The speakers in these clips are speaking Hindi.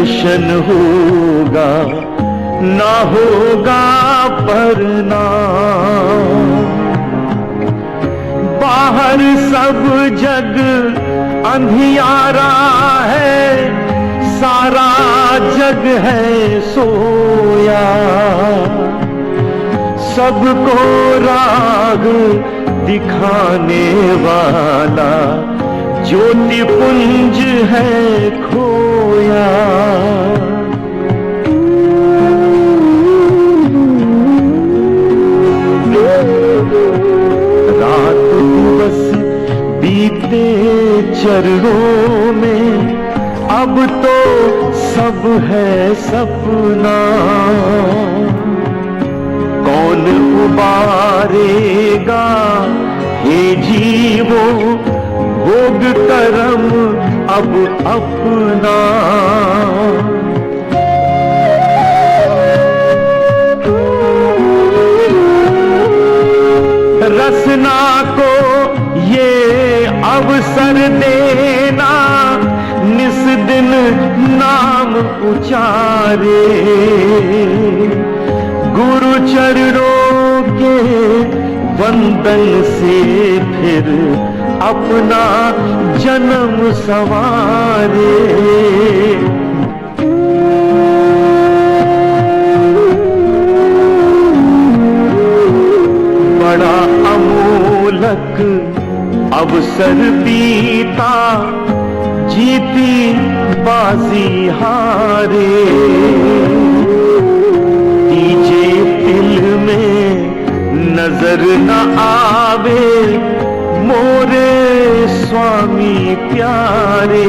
दर्शन होगा ना होगा परिणाम। बाहर सब जग अंधियारा है, सारा जग है सोया। सबको राग दिखाने वाला ज्योति पुंज है खोया। रात दिवस बीते चरणों में, अब तो सब है सपना। कौन उबारेगा हे जीवो भोग करम अब अपना। रसना को ये अवसर देना, निस दिन नाम उचारे। गुरु चरणों के वंदन से फिर अपना जन्म संवारे। बड़ा अमोलक अवसर बीता, जीती बाजी हारे। दीजे दिल में नजर न आवे, मोरे स्वामी प्यारे।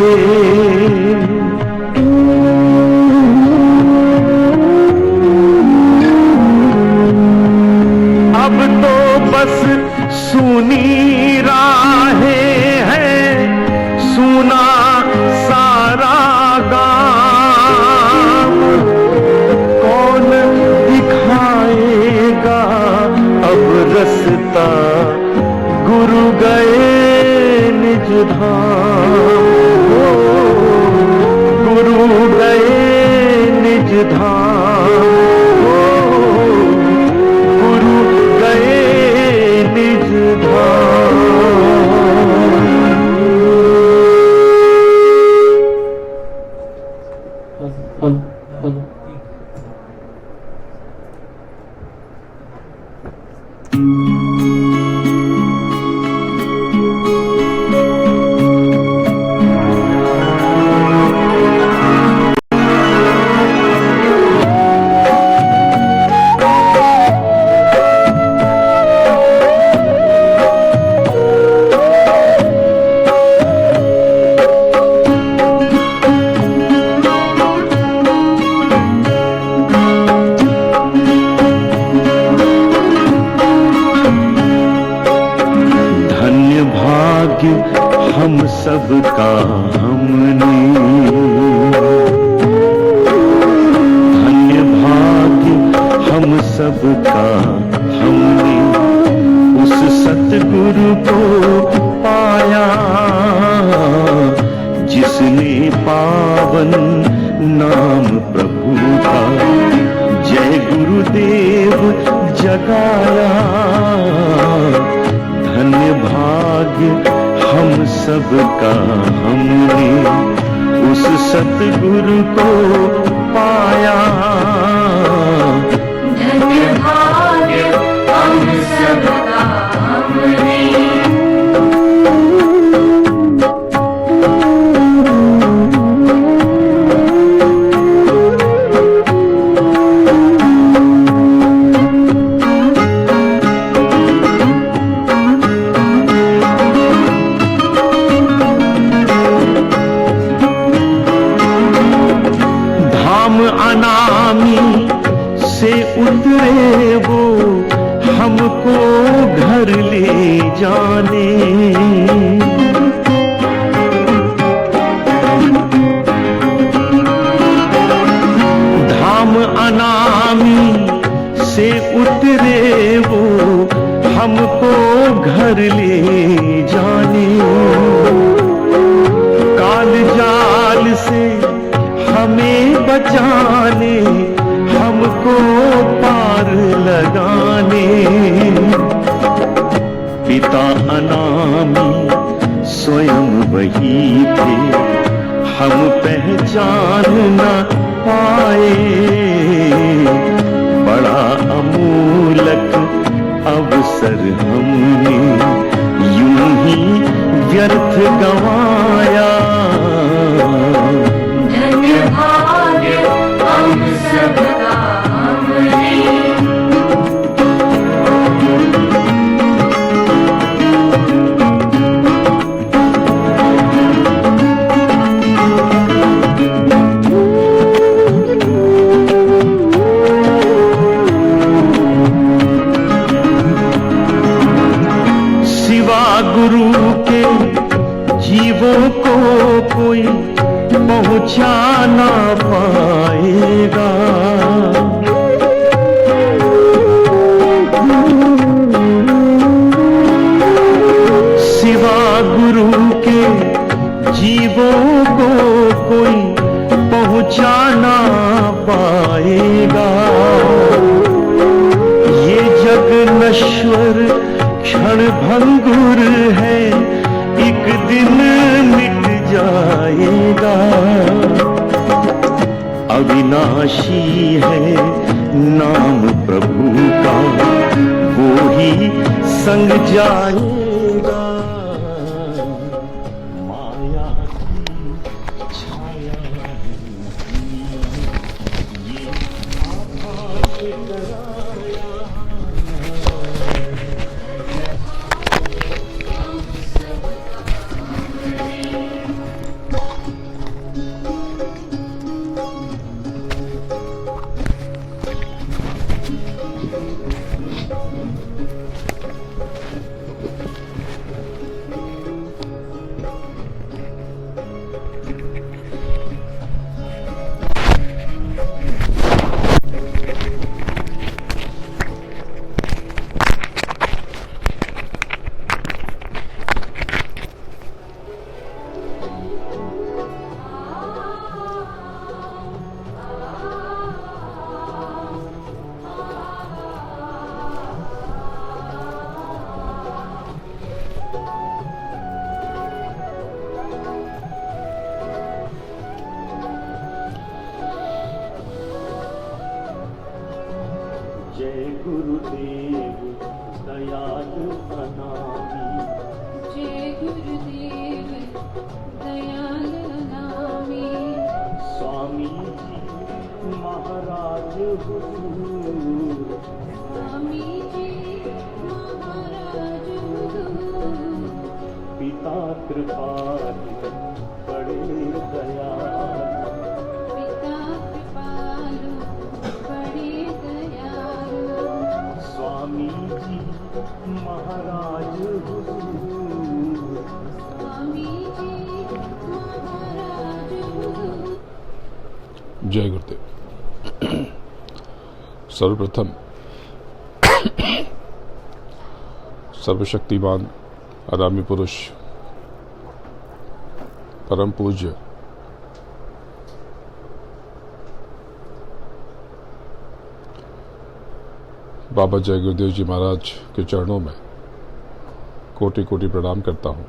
अब तो बस सूनी राहें हैं, सुना सारा गाम। कौन दिखाएगा अब रास्ता, गुरु गए निज धाम। गुरु गए निज धाम, गुरु गए निज धाम। हम सबका हमने, धन्य भाग्य हम सबका हमने, उस सतगुरु को पाया जिसने पावन नाम प्रभु का जय गुरुदेव जगाया। धन्य भाग्य हम सबका हमने उस सतगुरु को पाया। धन्य भाग्य हम सबका हमने। अनामी से उतरे वो हमको घर ले जाने। धाम अनामी से उतरे वो हमको घर ले जाने। काल जाल से हमें बचाने, हमको पार लगाने। पिता अनामी स्वयं वही थे, हम पहचान न पाए। बड़ा अमूलक अवसर हमने यूं ही व्यर्थ गंवाया। धन्य भाग्य हम सबका हमने। सिवा गुरु के जीवों को कोई पहुंचा ना पाएगा। सिवा गुरु के जीवों को कोई पहुंचा ना पाएगा। ये जग नश्वर क्षण भंगुर है, एक दिन मिट जाएगा। अविनाशी है नाम प्रभु का, वो ही संग जाएगा। माया की छाया है ये आभास कराया। जय गुरुदेव दयाल अनामी। जय गुरुदेव दयाल अनामी। स्वामी जी महाराज हुजूर। स्वामी जी महाराज हुजूर। पिता कृपालु बड़े दयालु। पिता कृपालु बड़े दयालु। स्वामी जी महाराज हुजूर। स्वामी जी महाराज हुजूर। जय गुरुदेव। सर्वप्रथम सर्वशक्तिमान अनामी पुरुष परम पूज्य बाबा जय गुरुदेव जी महाराज के चरणों में कोटि कोटि प्रणाम करता हूँ,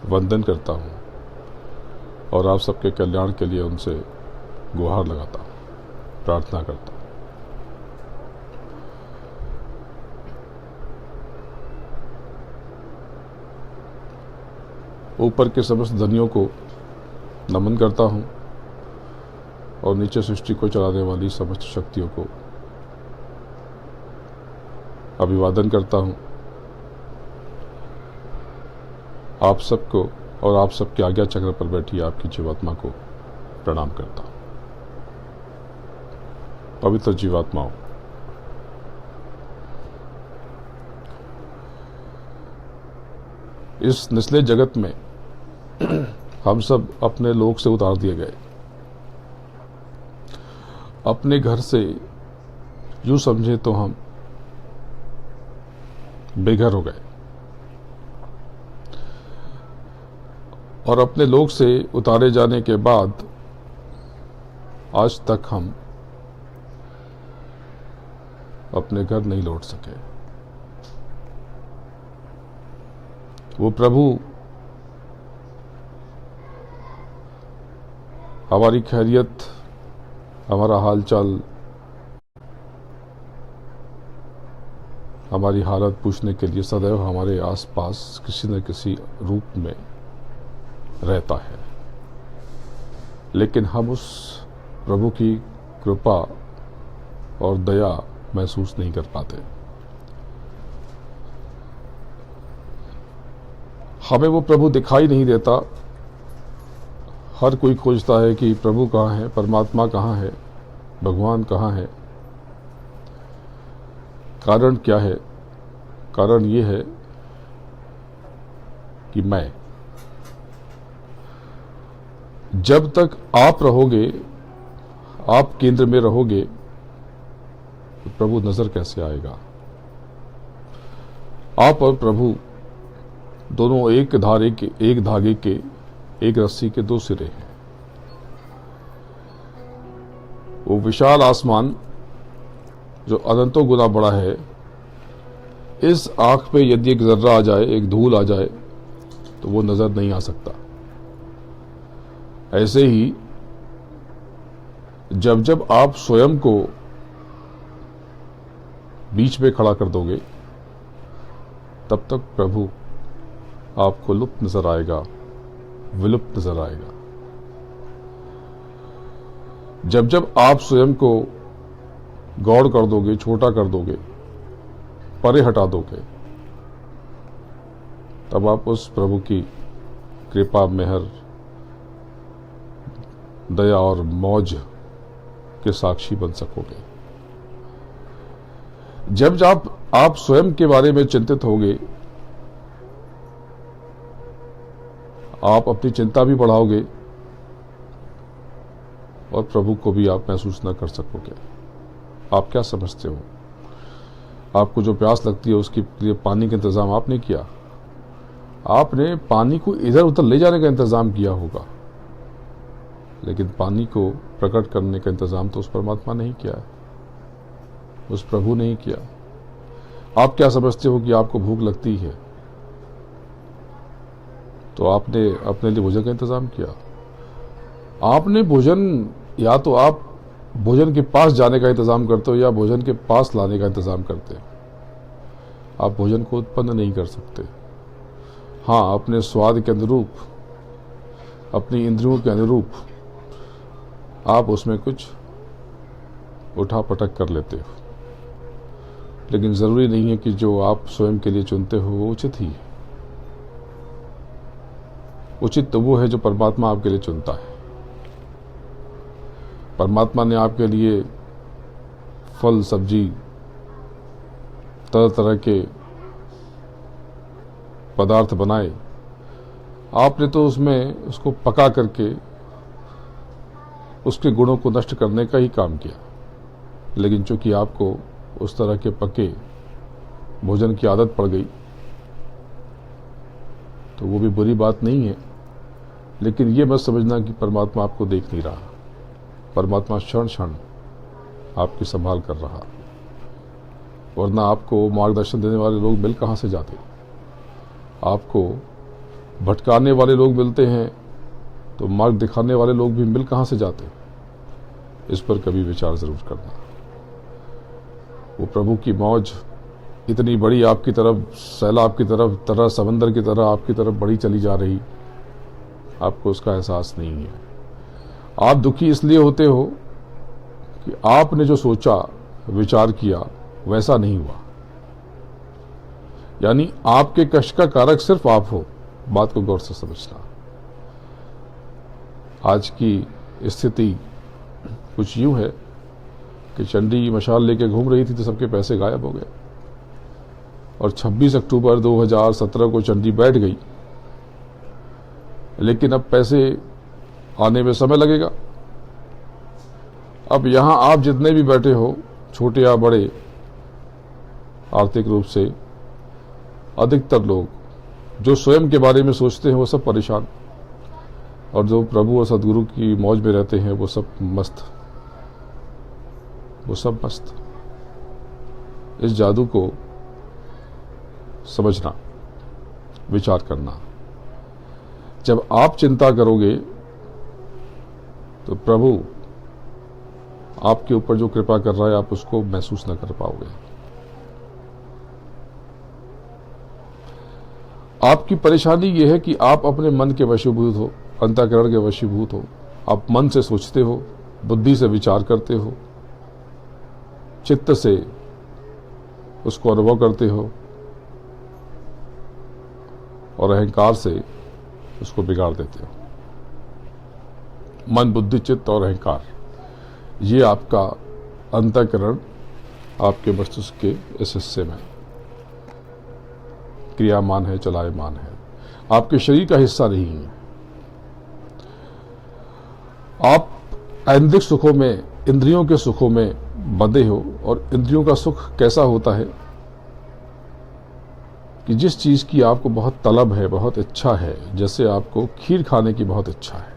वंदन करता हूँ और आप सबके कल्याण के लिए उनसे गुहार लगाता हूँ, प्रार्थना करता हूँ। ऊपर के समस्त धनियों को नमन करता हूँ और नीचे सृष्टि को चलाने वाली समस्त शक्तियों को अभिवादन करता हूँ। आप सबको और आप सबके आज्ञा चक्र पर बैठी आपकी जीवात्मा को प्रणाम करता हूँ। पवित्र जीवात्माओं, इस निचले जगत में हम सब अपने लोक से उतार दिए गए, अपने घर से यूं समझे तो हम बेघर हो गए और अपने लोक से उतारे जाने के बाद आज तक हम अपने घर नहीं लौट सके। वो प्रभु हमारी खैरियत, हमारा हालचाल, हमारी हालत पूछने के लिए सदैव हमारे आसपास किसी न किसी रूप में रहता है, लेकिन हम उस प्रभु की कृपा और दया महसूस नहीं कर पाते। हमें वो प्रभु दिखाई नहीं देता। हर कोई खोजता है कि प्रभु कहाँ है, परमात्मा कहाँ है, भगवान कहाँ है। कारण क्या है? कारण ये है कि मैं, जब तक आप रहोगे, आप केंद्र में रहोगे, तो प्रभु नजर कैसे आएगा? आप और प्रभु दोनों एक धागे के, एक रस्सी के दो सिरे हैं। वो विशाल आसमान जो अनंतों गुना बड़ा है, इस आंख पे यदि एक जर्रा आ जाए, एक धूल आ जाए, तो वो नजर नहीं आ सकता। ऐसे ही जब जब आप स्वयं को बीच में खड़ा कर दोगे, तब तक प्रभु आपको लुप्त नजर आएगा, विलुप्त नजर आएगा। जब जब आप स्वयं को गौड़ कर दोगे, छोटा कर दोगे, परे हटा दोगे, तब आप उस प्रभु की कृपा, मेहर, दया और मौज के साक्षी बन सकोगे। जब आप स्वयं के बारे में चिंतित होगे, आप अपनी चिंता भी बढ़ाओगे और प्रभु को भी आप महसूस न कर सकोगे। आप क्या समझते हो? आपको जो प्यास लगती है उसके लिए पानी का इंतजाम आपने किया। आपने पानी को इधर उधर ले जाने का इंतजाम किया होगा, लेकिन पानी को प्रकट करने का इंतजाम तो उस परमात्मा ने ही किया, उस प्रभु ने ही किया। आप क्या समझते हो कि आपको भूख लगती है तो आपने अपने लिए भोजन का इंतजाम किया। आपने भोजन, या तो आप भोजन के पास जाने का इंतजाम करते हो या भोजन के पास लाने का इंतजाम करते हो। आप भोजन को उत्पन्न नहीं कर सकते। हाँ, अपने स्वाद के अनुरूप, अपनी इंद्रियों के अनुरूप आप उसमें कुछ उठा पटक कर लेते हो, लेकिन जरूरी नहीं है कि जो आप स्वयं के लिए चुनते हो वो उचित ही है। उचित तो वो है जो परमात्मा आपके लिए चुनता है। परमात्मा ने आपके लिए फल, सब्जी, तरह तरह के पदार्थ बनाए। आपने तो उसमें उसको पका करके उसके गुणों को नष्ट करने का ही काम किया। लेकिन चूंकि आपको उस तरह के पके भोजन की आदत पड़ गई, तो वो भी बुरी बात नहीं है। लेकिन ये मत समझना कि परमात्मा आपको देख नहीं रहा। परमात्मा क्षण क्षण आपकी संभाल कर रहा, वरना आपको मार्गदर्शन देने वाले लोग मिल कहाँ से जाते? आपको भटकाने वाले लोग मिलते हैं तो मार्ग दिखाने वाले लोग भी मिल कहाँ से जाते? इस पर कभी विचार जरूर करना। वो प्रभु की मौज इतनी बड़ी आपकी तरफ, सैलाब की तरह, समंदर की तरह आपकी तरफ बढ़ी चली जा रही, आपको उसका एहसास नहीं है। आप दुखी इसलिए होते हो कि आपने जो सोचा, विचार किया, वैसा नहीं हुआ। यानी आपके कष्ट का कारक सिर्फ आप हो। बात को गौर से समझना। आज की स्थिति कुछ यूं है कि चंडी मशाल लेके घूम रही थी तो सबके पैसे गायब हो गए, और 26 अक्टूबर 2017 को चंडी बैठ गई, लेकिन अब पैसे आने में समय लगेगा। अब यहां आप जितने भी बैठे हो, छोटे या बड़े, आर्थिक रूप से अधिकतर लोग जो स्वयं के बारे में सोचते हैं वो सब परेशान, और जो प्रभु और सदगुरु की मौज में रहते हैं वो सब मस्त। वो सब मस्त। इस जादू को समझना, विचार करना। जब आप चिंता करोगे तो प्रभु आपके ऊपर जो कृपा कर रहा है आप उसको महसूस न कर पाओगे। आपकी परेशानी यह है कि आप अपने मन के वशीभूत हो, अंतःकरण के वशीभूत हो। आप मन से सोचते हो, बुद्धि से विचार करते हो, चित्त से उसको अनुभव करते हो और अहंकार से उसको बिगाड़ देते हो। मन, बुद्धि, चित्त और अहंकार, ये आपका अंतःकरण आपके मस्तिष्क के इस हिस्से में क्रियामान है, चलायमान है, आपके शरीर का हिस्सा नहीं है। आप ऐंद्रिक सुखों में, इंद्रियों के सुखों में बंधे हो। और इंद्रियों का सुख कैसा होता है कि जिस चीज की आपको बहुत तलब है, बहुत इच्छा है, जैसे आपको खीर खाने की बहुत इच्छा है,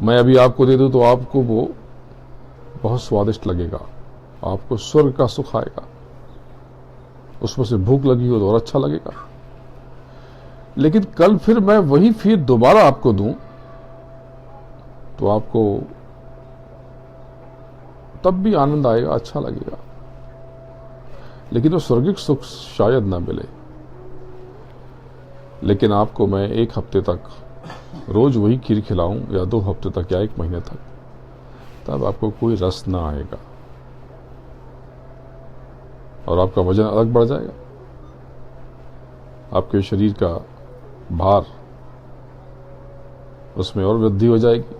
मैं अभी आपको दे दूं तो आपको वो बहुत स्वादिष्ट लगेगा, आपको स्वर्ग का सुख आएगा। उसमें से भूख लगी हो तो और अच्छा लगेगा। लेकिन कल फिर मैं वही फिर दोबारा आपको दूं तो आपको तब भी आनंद आएगा, अच्छा लगेगा, लेकिन वो स्वर्गिक सुख शायद ना मिले। लेकिन आपको मैं 1 हफ्ते तक रोज वही खीर खिलाऊं या 2 हफ्ते तक या 1 महीने तक, तब आपको कोई रस ना आएगा और आपका वजन अलग बढ़ जाएगा। आपके शरीर का भार, उसमें और वृद्धि हो जाएगी।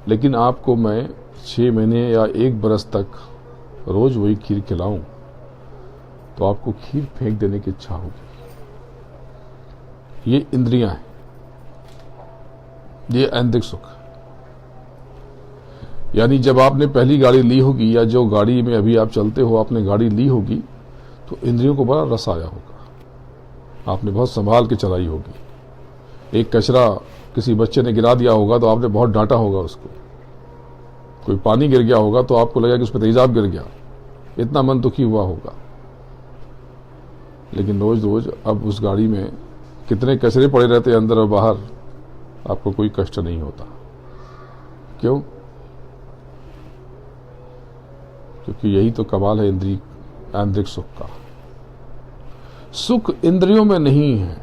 लेकिन आपको मैं 6 महीने या 1 बरस तक रोज वही खीर खिलाऊं तो आपको खीर फेंक देने की इच्छा होगी। ये इंद्रियां हैं, ये ऐंद्रिक सुख। यानी जब आपने पहली गाड़ी ली होगी या जो गाड़ी में अभी आप चलते हो, आपने गाड़ी ली होगी तो इंद्रियों को बड़ा रस आया होगा, आपने बहुत संभाल के चलाई होगी। एक कचरा किसी बच्चे ने गिरा दिया होगा तो आपने बहुत डांटा होगा उसको। कोई पानी गिर गया होगा तो आपको लगा कि उस पर तेजाब गिर गया, इतना मन दुखी हुआ होगा। लेकिन रोज रोज अब उस गाड़ी में कितने कचरे पड़े रहते हैं अंदर और बाहर, आपको कोई कष्ट नहीं होता। क्यों? क्योंकि यही तो कमाल है ऐंद्रिक सुख का। सुख इंद्रियों में नहीं है।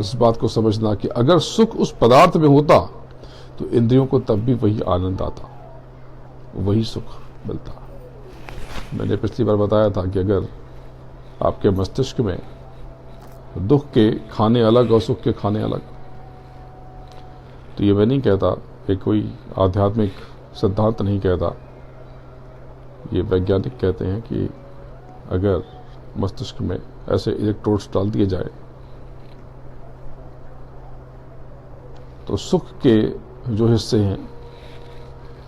इस बात को समझना कि अगर सुख उस पदार्थ में होता तो इंद्रियों को तब भी वही आनंद आता, वही सुख मिलता। मैंने पिछली बार बताया था कि अगर आपके मस्तिष्क में दुख के खाने अलग और सुख के खाने अलग, तो ये मैं नहीं कहता, ये कोई आध्यात्मिक सिद्धांत नहीं कहता, ये वैज्ञानिक कहते हैं कि अगर मस्तिष्क में ऐसे इलेक्ट्रोड्स डाल दिए जाए तो सुख के जो हिस्से हैं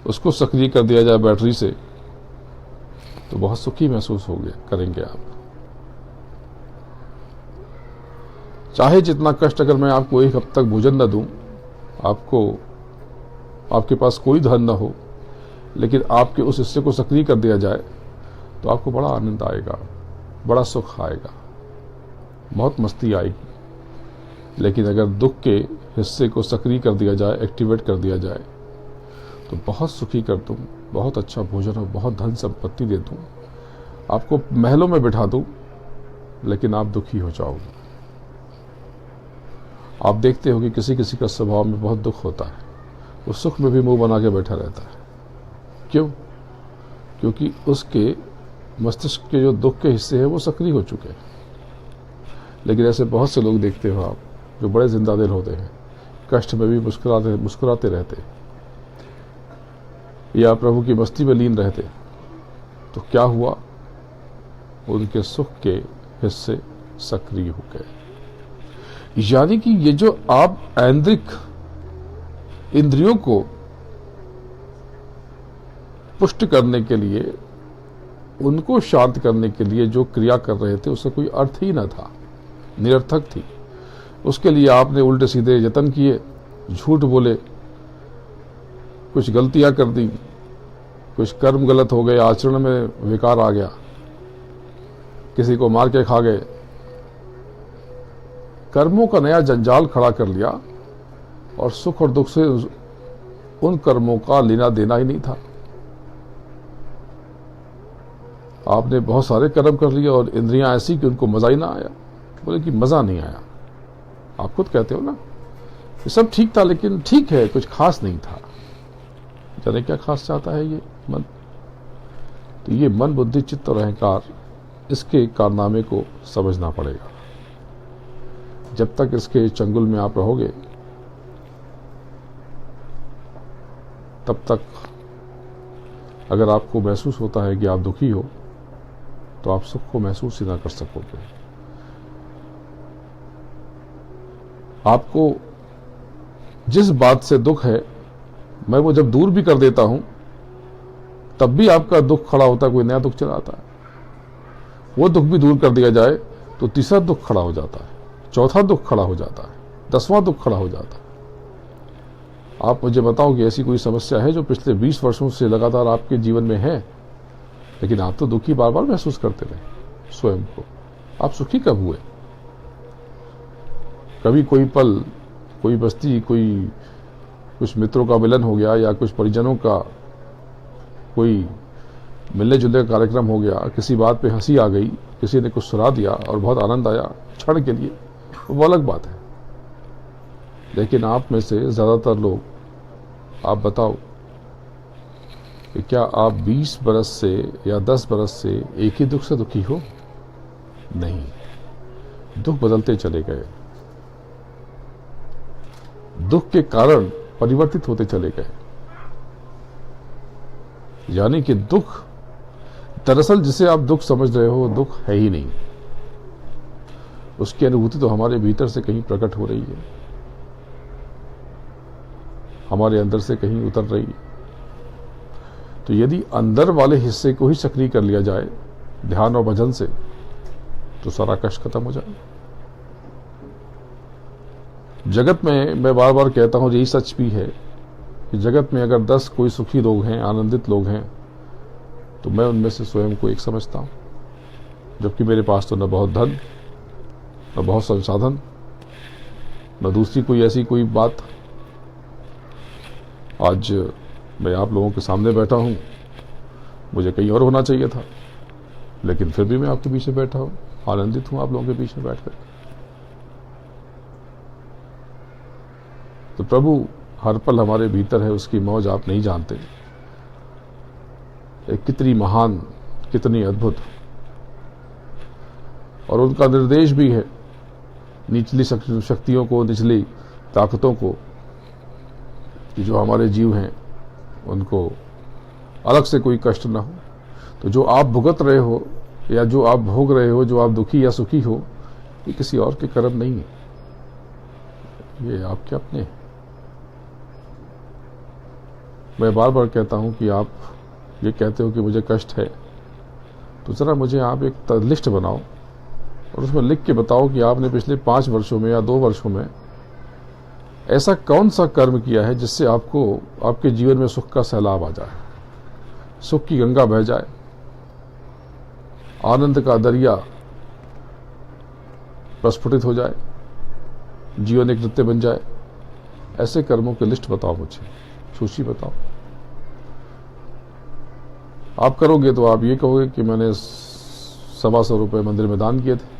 उसको सक्रिय कर दिया जाए बैटरी से, तो बहुत सुखी महसूस करेंगे आप। चाहे जितना कष्ट, अगर मैं आपको 1 हफ्ते तक भोजन न दूं, आपके पास कोई धन न हो, लेकिन आपके उस हिस्से को सक्रिय कर दिया जाए तो आपको बड़ा आनंद आएगा, बड़ा सुख आएगा, बहुत मस्ती आएगी। लेकिन अगर दुख के हिस्से को सक्रिय कर दिया जाए, एक्टिवेट कर दिया जाए, तो बहुत सुखी कर दूं, बहुत अच्छा भोजन और बहुत धन संपत्ति दे दूं, आपको महलों में बिठा दूं, लेकिन आप दुखी हो जाओगे। आप देखते हो कि किसी किसी का स्वभाव में बहुत दुख होता है, वो सुख में भी मुंह बना के बैठा रहता है। क्यों? क्योंकि उसके मस्तिष्क के जो दुख के हिस्से हैं वो सक्रिय हो चुके हैं। लेकिन ऐसे बहुत से लोग देखते हो आप जो बड़े जिंदा दिल होते हैं, कष्ट में भी मुस्कुराते रहते, या प्रभु की मस्ती में लीन रहते, तो क्या हुआ? उनके सुख के हिस्से सक्रिय हो गए। यानी कि ये जो आप ऐंद्रिक इंद्रियों को पुष्ट करने के लिए, उनको शांत करने के लिए जो क्रिया कर रहे थे, उसका कोई अर्थ ही न था, निरर्थक थी। उसके लिए आपने उल्टे सीधे यत्न किए, झूठ बोले, कुछ गलतियां कर दी, कुछ कर्म गलत हो गए, आचरण में विकार आ गया, किसी को मार के खा गए, कर्मों का नया जंजाल खड़ा कर लिया और सुख और दुख से उन कर्मों का लेना देना ही नहीं था। आपने बहुत सारे कर्म कर लिए और इंद्रियां ऐसी कि उनको मजा ही ना आया। बोले कि मजा नहीं आया, आप खुद कहते हो ना, ये सब ठीक था लेकिन ठीक है, कुछ खास नहीं था। जाने क्या खास चाहता है ये मन? तो ये मन, बुद्धि, चित्त और अहंकार, इसके कारनामे को समझना पड़ेगा। जब तक इसके चंगुल में आप रहोगे तब तक अगर आपको महसूस होता है कि आप दुखी हो तो आप सुख को महसूस ही ना कर सकोगे। आपको जिस बात से दुख है, मैं वो जब दूर भी कर देता हूं तब भी आपका दुख खड़ा होता है, कोई नया दुख चला आता है। वो दुख भी दूर कर दिया जाए तो तीसरा दुख खड़ा हो जाता है, चौथा दुख खड़ा हो जाता है, 10वां दुख खड़ा हो जाता है। आप मुझे बताओ कि ऐसी कोई समस्या है जो पिछले 20 वर्षों से लगातार आपके जीवन में है, लेकिन आप तो दुखी बार बार महसूस करते रहे स्वयं को। आप सुखी कब हुए? कभी कोई पल, कोई बस्ती, कोई कुछ मित्रों का मिलन हो गया या कुछ परिजनों का कोई मिलने जुलने का कार्यक्रम हो गया, किसी बात पे हंसी आ गई, किसी ने कुछ सुना दिया और बहुत आनंद आया क्षण के लिए, वो अलग बात है। लेकिन आप में से ज्यादातर लोग, आप बताओ कि क्या आप 20 बरस से या 10 बरस से एक ही दुख से दुखी हो? नहीं, दुख बदलते चले गए, दुख के कारण परिवर्तित होते चले गए। यानी कि दुख, दरअसल जिसे आप दुख समझ रहे हो, दुख है ही नहीं। उसकी अनुभूति तो हमारे भीतर से कहीं प्रकट हो रही है, हमारे अंदर से कहीं उतर रही है। तो यदि अंदर वाले हिस्से को ही सक्रिय कर लिया जाए ध्यान और भजन से, तो सारा कष्ट खत्म हो जाए। जगत में मैं बार बार कहता हूं, यही सच भी है कि जगत में अगर 10 कोई सुखी लोग हैं, आनंदित लोग हैं, तो मैं उनमें से स्वयं को एक समझता हूं। जबकि मेरे पास तो न बहुत धन, न बहुत संसाधन, न दूसरी कोई ऐसी कोई बात। आज मैं आप लोगों के सामने बैठा हूं, मुझे कहीं और होना चाहिए था, लेकिन फिर भी मैं आपके बीच में बैठा हूं, आनंदित हूं आप लोगों के बीच में बैठकर। तो प्रभु हर पल हमारे भीतर है, उसकी मौज आप नहीं जानते। एक कितनी महान, कितनी अद्भुत, और उनका निर्देश भी है निचली शक्तियों को, निचली ताकतों को, कि जो हमारे जीव हैं उनको अलग से कोई कष्ट ना हो। तो जो आप भुगत रहे हो या जो आप भोग रहे हो, जो आप दुखी या सुखी हो, ये किसी और के कर्म नहीं है, ये आपके अपने हैं। मैं बार बार कहता हूं कि आप ये कहते हो कि मुझे कष्ट है, तो जरा मुझे आप एक लिस्ट बनाओ और उसमें लिख के बताओ कि आपने पिछले 5 वर्षों में या 2 वर्षों में ऐसा कौन सा कर्म किया है जिससे आपको, आपके जीवन में सुख का सैलाब आ जाए, सुख की गंगा बह जाए, आनंद का दरिया प्रस्फुटित हो जाए, जीवन एक नृत्य बन जाए। ऐसे कर्मों की लिस्ट बताओ, मुझे सूची बताओ। आप करोगे तो आप ये कहोगे कि मैंने 125 रुपए मंदिर में दान किए थे।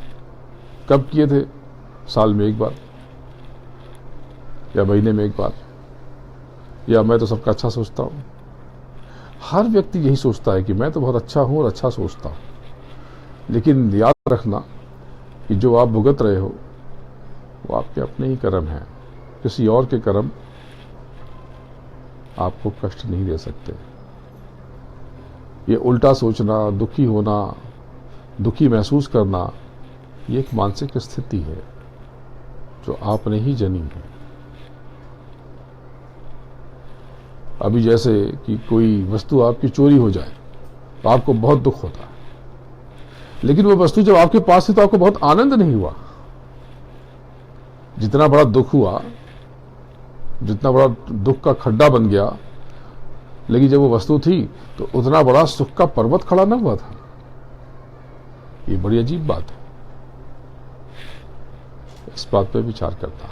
कब किए थे? साल में एक बार या महीने में एक बार, या मैं तो सबका अच्छा सोचता हूं। हर व्यक्ति यही सोचता है कि मैं तो बहुत अच्छा हूं और अच्छा सोचता हूं। लेकिन याद रखना कि जो आप भुगत रहे हो वो आपके अपने ही कर्म हैं, किसी और के कर्म आपको कष्ट नहीं दे सकते। ये उल्टा सोचना, दुखी होना, दुखी महसूस करना, ये एक मानसिक स्थिति है जो आपने ही जनी है। अभी जैसे कि कोई वस्तु आपकी चोरी हो जाए तो आपको बहुत दुख होता है, लेकिन वो वस्तु जब आपके पास थी तो आपको बहुत आनंद नहीं हुआ। जितना बड़ा दुख हुआ, जितना बड़ा दुख का खड्डा बन गया, लेकिन जब वो वस्तु थी तो उतना बड़ा सुख का पर्वत खड़ा ना हुआ था। ये बड़ी अजीब बात है, इस बात पे विचार करता।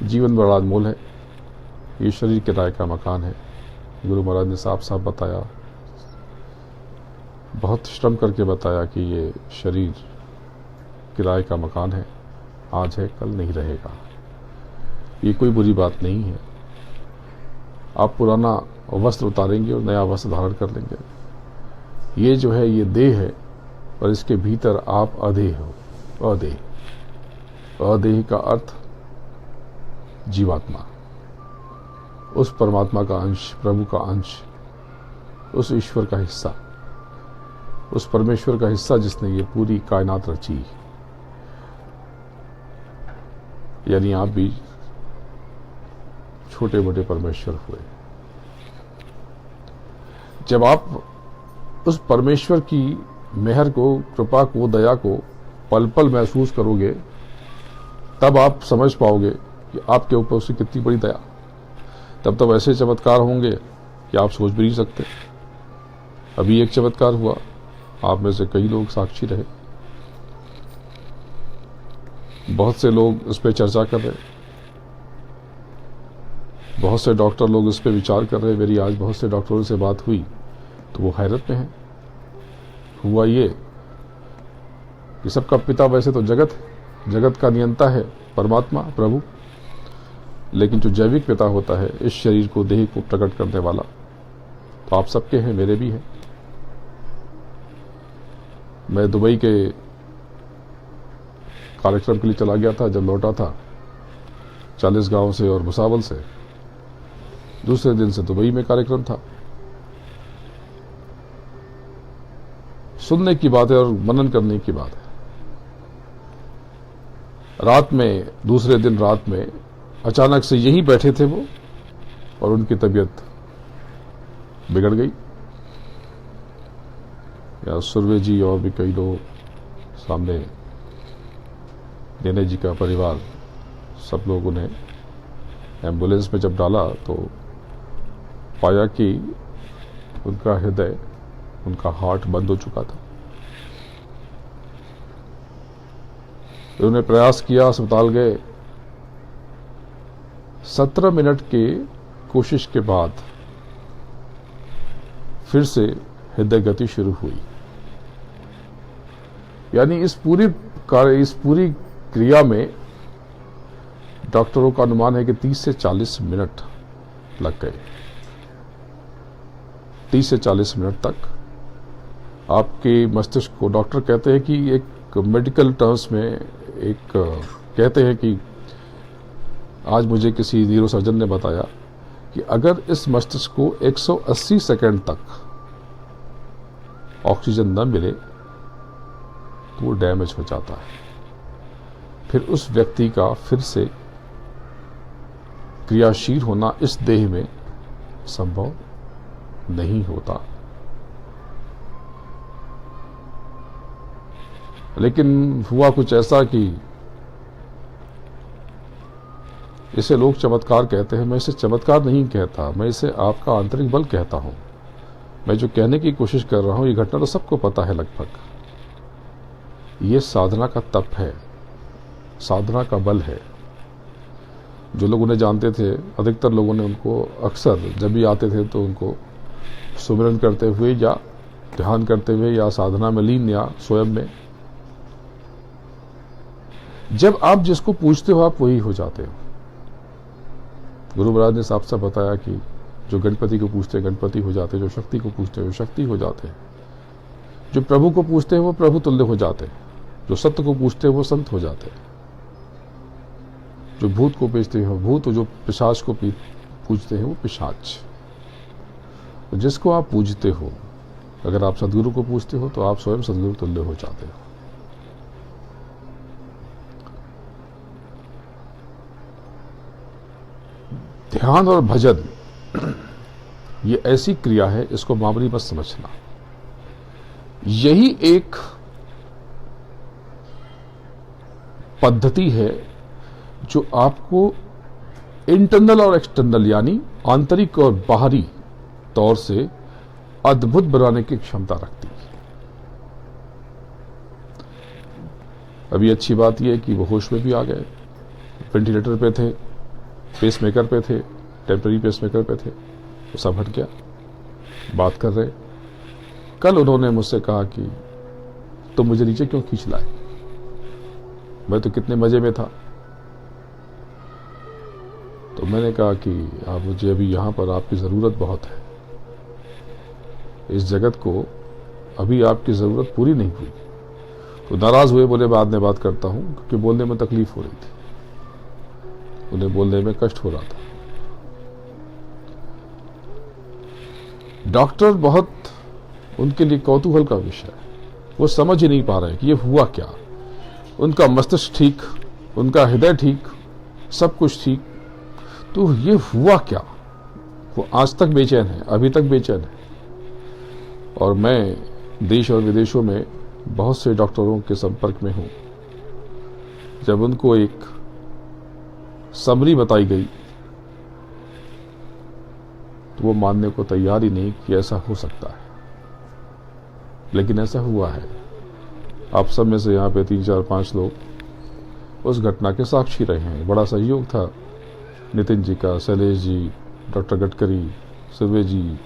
जीवन बड़ा अनमोल है, ये शरीर किराए का मकान है। गुरु महाराज ने साफ साफ बताया, बहुत श्रम करके बताया कि ये शरीर किराए का मकान है, आज है कल नहीं रहेगा। ये कोई बुरी बात नहीं है। आप पुराना वस्त्र उतारेंगे और नया वस्त्र धारण कर लेंगे। ये जो है ये देह है, और इसके भीतर आप अदेह हो। अदेह का अर्थ जीवात्मा, उस परमात्मा का अंश, प्रभु का अंश, उस ईश्वर का हिस्सा, उस परमेश्वर का हिस्सा जिसने ये पूरी कायनात रची। यानी आप भी छोटे मोटे परमेश्वर हुए। जब आप उस परमेश्वर की मेहर को, कृपा को, दया को पल पल महसूस करोगे, तब आप समझ पाओगे कि आपके ऊपर उसकी कितनी बड़ी दया। तब ऐसे चमत्कार होंगे कि आप सोच भी नहीं सकते। अभी एक चमत्कार हुआ, आप में से कई लोग साक्षी रहे। बहुत से लोग इस पे चर्चा कर रहे, बहुत से डॉक्टर लोग इस पे विचार कर रहे। मेरी आज बहुत से डॉक्टरों से बात हुई तो वो हैरत में हैं। हुआ ये कि सबका पिता वैसे तो जगत है, जगत का नियंता है परमात्मा प्रभु, लेकिन जो जैविक पिता होता है, इस शरीर को, देह को प्रकट करने वाला, तो आप सबके हैं, मेरे भी हैं। मैं दुबई के कार्यक्रम के लिए चला गया था। जब लौटा था 40 गांव से और भुसावल से, दूसरे दिन से दुबई में कार्यक्रम था। सुनने की बात है और मनन करने की बात है। रात में, दूसरे दिन रात में अचानक से यहीं बैठे थे वो, और उनकी तबीयत बिगड़ गई। या सुरवे जी और भी कई लोग सामने, नेने जी का परिवार, सब लोग उन्हें एम्बुलेंस में जब डाला तो पाया कि उनका हृदय, उनका हार्ट बंद हो चुका था। उन्होंने प्रयास किया, अस्पताल गए। 17 मिनट के कोशिश के बाद फिर से हृदय गति शुरू हुई। यानी इस पूरी क्रिया में डॉक्टरों का अनुमान है कि 30 से 40 मिनट लग गए। 30 से 40 मिनट तक आपके मस्तिष्क को, डॉक्टर कहते हैं कि एक मेडिकल टर्म्स में एक कहते हैं कि आज मुझे किसी न्यूरोसर्जन ने बताया कि अगर इस मस्तिष्क को 180 सेकंड तक ऑक्सीजन न मिले तो वो डैमेज हो जाता है। फिर उस व्यक्ति का फिर से क्रियाशील होना इस देह में संभव नहीं होता। लेकिन हुआ कुछ ऐसा कि इसे लोग चमत्कार कहते हैं। मैं इसे चमत्कार नहीं कहता, मैं इसे आपका आंतरिक बल कहता हूं। मैं जो कहने की कोशिश कर रहा हूं, ये घटना तो सबको पता है लगभग। ये साधना का तप है, साधना का बल है। जो लोग उन्हें जानते थे, अधिकतर लोगों ने उनको अक्सर जब भी आते थे तो उनको सुमिरन करते हुए या ध्यान करते हुए या साधना में लीन या स्वयं में, जब आप जिसको पूछते हो आप वही हो जाते हो। गुरु महाराज ने साफ साफ बताया कि जो गणपति को पूछते हैं गणपति हो जाते हैं, जो शक्ति को पूछते हैं वो शक्ति हो जाते हैं, जो प्रभु को पूछते हैं वो प्रभु तुल्य हो जाते हैं, जो सत्य को पूछते हैं वो संत हो जाते हैं, जो भूत को पूछते हैं वो भूत, जो पिशाच को पूछते हैं वो पिशाच। जिसको आप पूजते हो, अगर आप सदगुरु को पूछते हो तो आप स्वयं सदगुरु तुल्य हो जाते हो। ध्यान और भजन ये ऐसी क्रिया है, इसको मामूली मत समझना। यही एक पद्धति है जो आपको इंटरनल और एक्सटर्नल यानी आंतरिक और बाहरी तौर से अद्भुत बनाने की क्षमता रखती है। अभी अच्छी बात यह है कि वो होश में भी आ गए, वेंटिलेटर पे थे, पेसमेकर पे थे, टेम्पररी पेसमेकर पे थे, वो सब हट गया, बात कर रहे। कल उन्होंने मुझसे कहा कि तुम मुझे नीचे क्यों खींच लाए, मैं तो कितने मजे में था। तो मैंने कहा कि आप मुझे अभी यहां पर आपकी जरूरत बहुत है, इस जगत को अभी आपकी जरूरत पूरी नहीं हुई। तो नाराज हुए, बोले बाद में बात करता हूं, क्योंकि बोलने में तकलीफ हो रही थी, उन्हें बोलने में कष्ट हो रहा था। डॉक्टर बहुत उनके लिए कौतूहल का विषय है, वो समझ ही नहीं पा रहे कि ये हुआ क्या। उनका मस्तिष्क ठीक, उनका हृदय ठीक, सब कुछ ठीक, तो ये हुआ क्या। वो आज तक बेचैन है, अभी तक बेचैन है। और मैं देश और विदेशों में बहुत से डॉक्टरों के संपर्क में हूं। जब उनको एक समरी बताई गई तो वो मानने को तैयार ही नहीं कि ऐसा हो सकता है, लेकिन ऐसा हुआ है। आप सब में से यहाँ पे 3, 4, 5 लोग उस घटना के साक्षी रहे हैं। बड़ा सहयोग था नितिन जी का, शैलेश जी, डॉक्टर गडकरी, सुर्वे जी,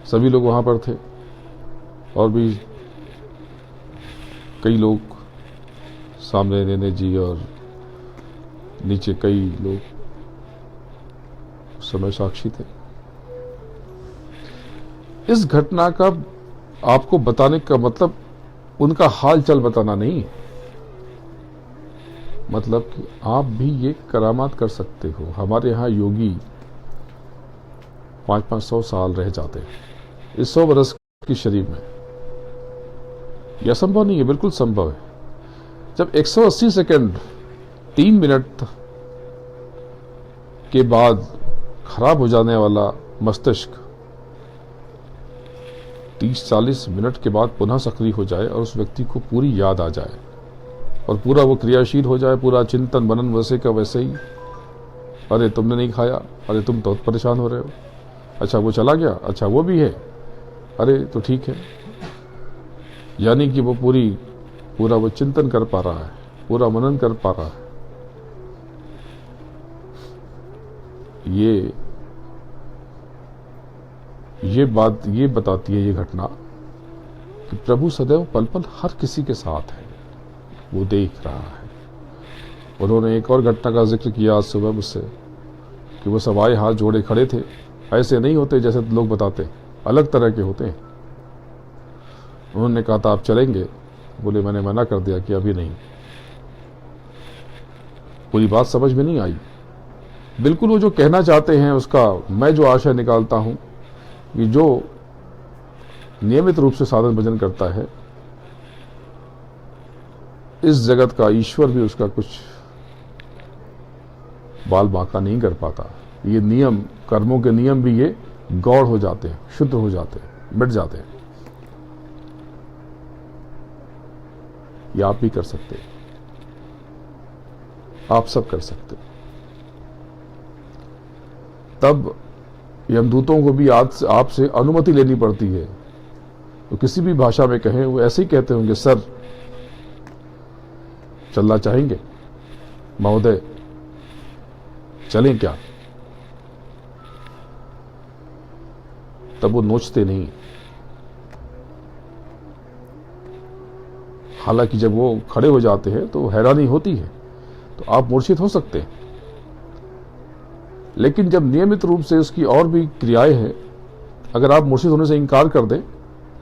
सभी लोग वहाँ पर थे। और भी कई लोग, सामने नेने जी और नीचे कई लोग उस समय साक्षी थे। इस घटना का आपको बताने का मतलब उनका हाल चाल बताना नहीं है, मतलब कि आप भी ये करामात कर सकते हो। हमारे यहाँ योगी 500-500 साल रह जाते हैं इस 100 वर्ष की शरीर में। यह संभव नहीं है, बिल्कुल संभव है। जब 180 सेकंड 3 मिनट के बाद खराब हो जाने वाला मस्तिष्क 30-40 मिनट के बाद पुनः सक्रिय हो जाए और उस व्यक्ति को पूरी याद आ जाए और पूरा वो क्रियाशील हो जाए, पूरा चिंतन मनन वैसे का वैसे ही। अरे तुमने नहीं खाया, अरे तुम तो परेशान हो रहे हो, अच्छा वो चला गया, अच्छा वो भी है, अरे तो ठीक है। यानी कि वो पूरा वो चिंतन कर पा रहा है, पूरा मनन कर पा रहा है। ये बताती है ये घटना कि प्रभु सदैव पल पल हर किसी के साथ है, वो देख रहा है। उन्होंने एक और घटना का जिक्र किया आज सुबह मुझसे कि वो सब आए, हाथ जोड़े खड़े थे। ऐसे नहीं होते जैसे लोग बताते, अलग तरह के होते हैं। उन्होंने कहा था आप चलेंगे, बोले मैंने मना कर दिया कि अभी नहीं। पूरी बात समझ में नहीं आई। बिल्कुल वो जो कहना चाहते हैं उसका मैं जो आशय निकालता हूं कि जो नियमित रूप से साधन भजन करता है, इस जगत का ईश्वर भी उसका कुछ बाल बांका नहीं कर पाता। ये नियम, कर्मों के नियम भी ये गौड़ हो जाते हैं, शुद्ध हो जाते हैं, मिट जाते हैं। ये आप भी कर सकते हैं, आप सब कर सकते हैं। तब यमदूतों को भी आपसे अनुमति लेनी पड़ती है। तो किसी भी भाषा में कहें, वो ऐसे ही कहते होंगे, सर चलना चाहेंगे, महोदय चलें क्या? तब वो नोचते नहीं। हालांकि जब वो खड़े हो जाते हैं तो हैरानी होती है, तो आप मूर्छित हो सकते हैं। लेकिन जब नियमित रूप से उसकी और भी क्रियाएं हैं, अगर आप मूर्छित होने से इनकार कर दें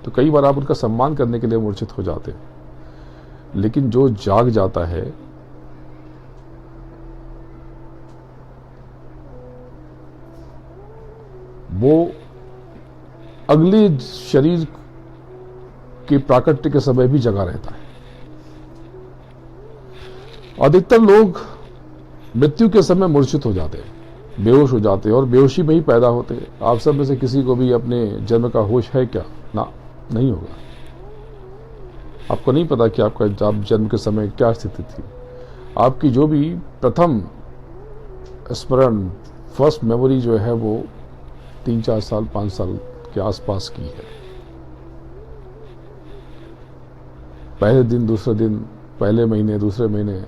तो कई बार आप उनका सम्मान करने के लिए मूर्छित हो जाते हैं। लेकिन जो जाग जाता है, वो अगले शरीर के प्राकट्य के समय भी जगा रहता है। अधिकतर लोग मृत्यु के समय मूर्छित हो जाते हैं, बेहोश हो जाते हैं और बेहोशी में ही पैदा होते हैं। आप सब में से किसी को भी अपने जन्म का होश है क्या? ना, नहीं होगा। आपको नहीं पता कि आपका जन्म के समय क्या स्थिति थी। आपकी जो भी प्रथम स्मरण, फर्स्ट मेमोरी जो है वो 3-4 साल 5 साल के आसपास की है। पहले दिन, दूसरे दिन, पहले महीने, दूसरे महीने,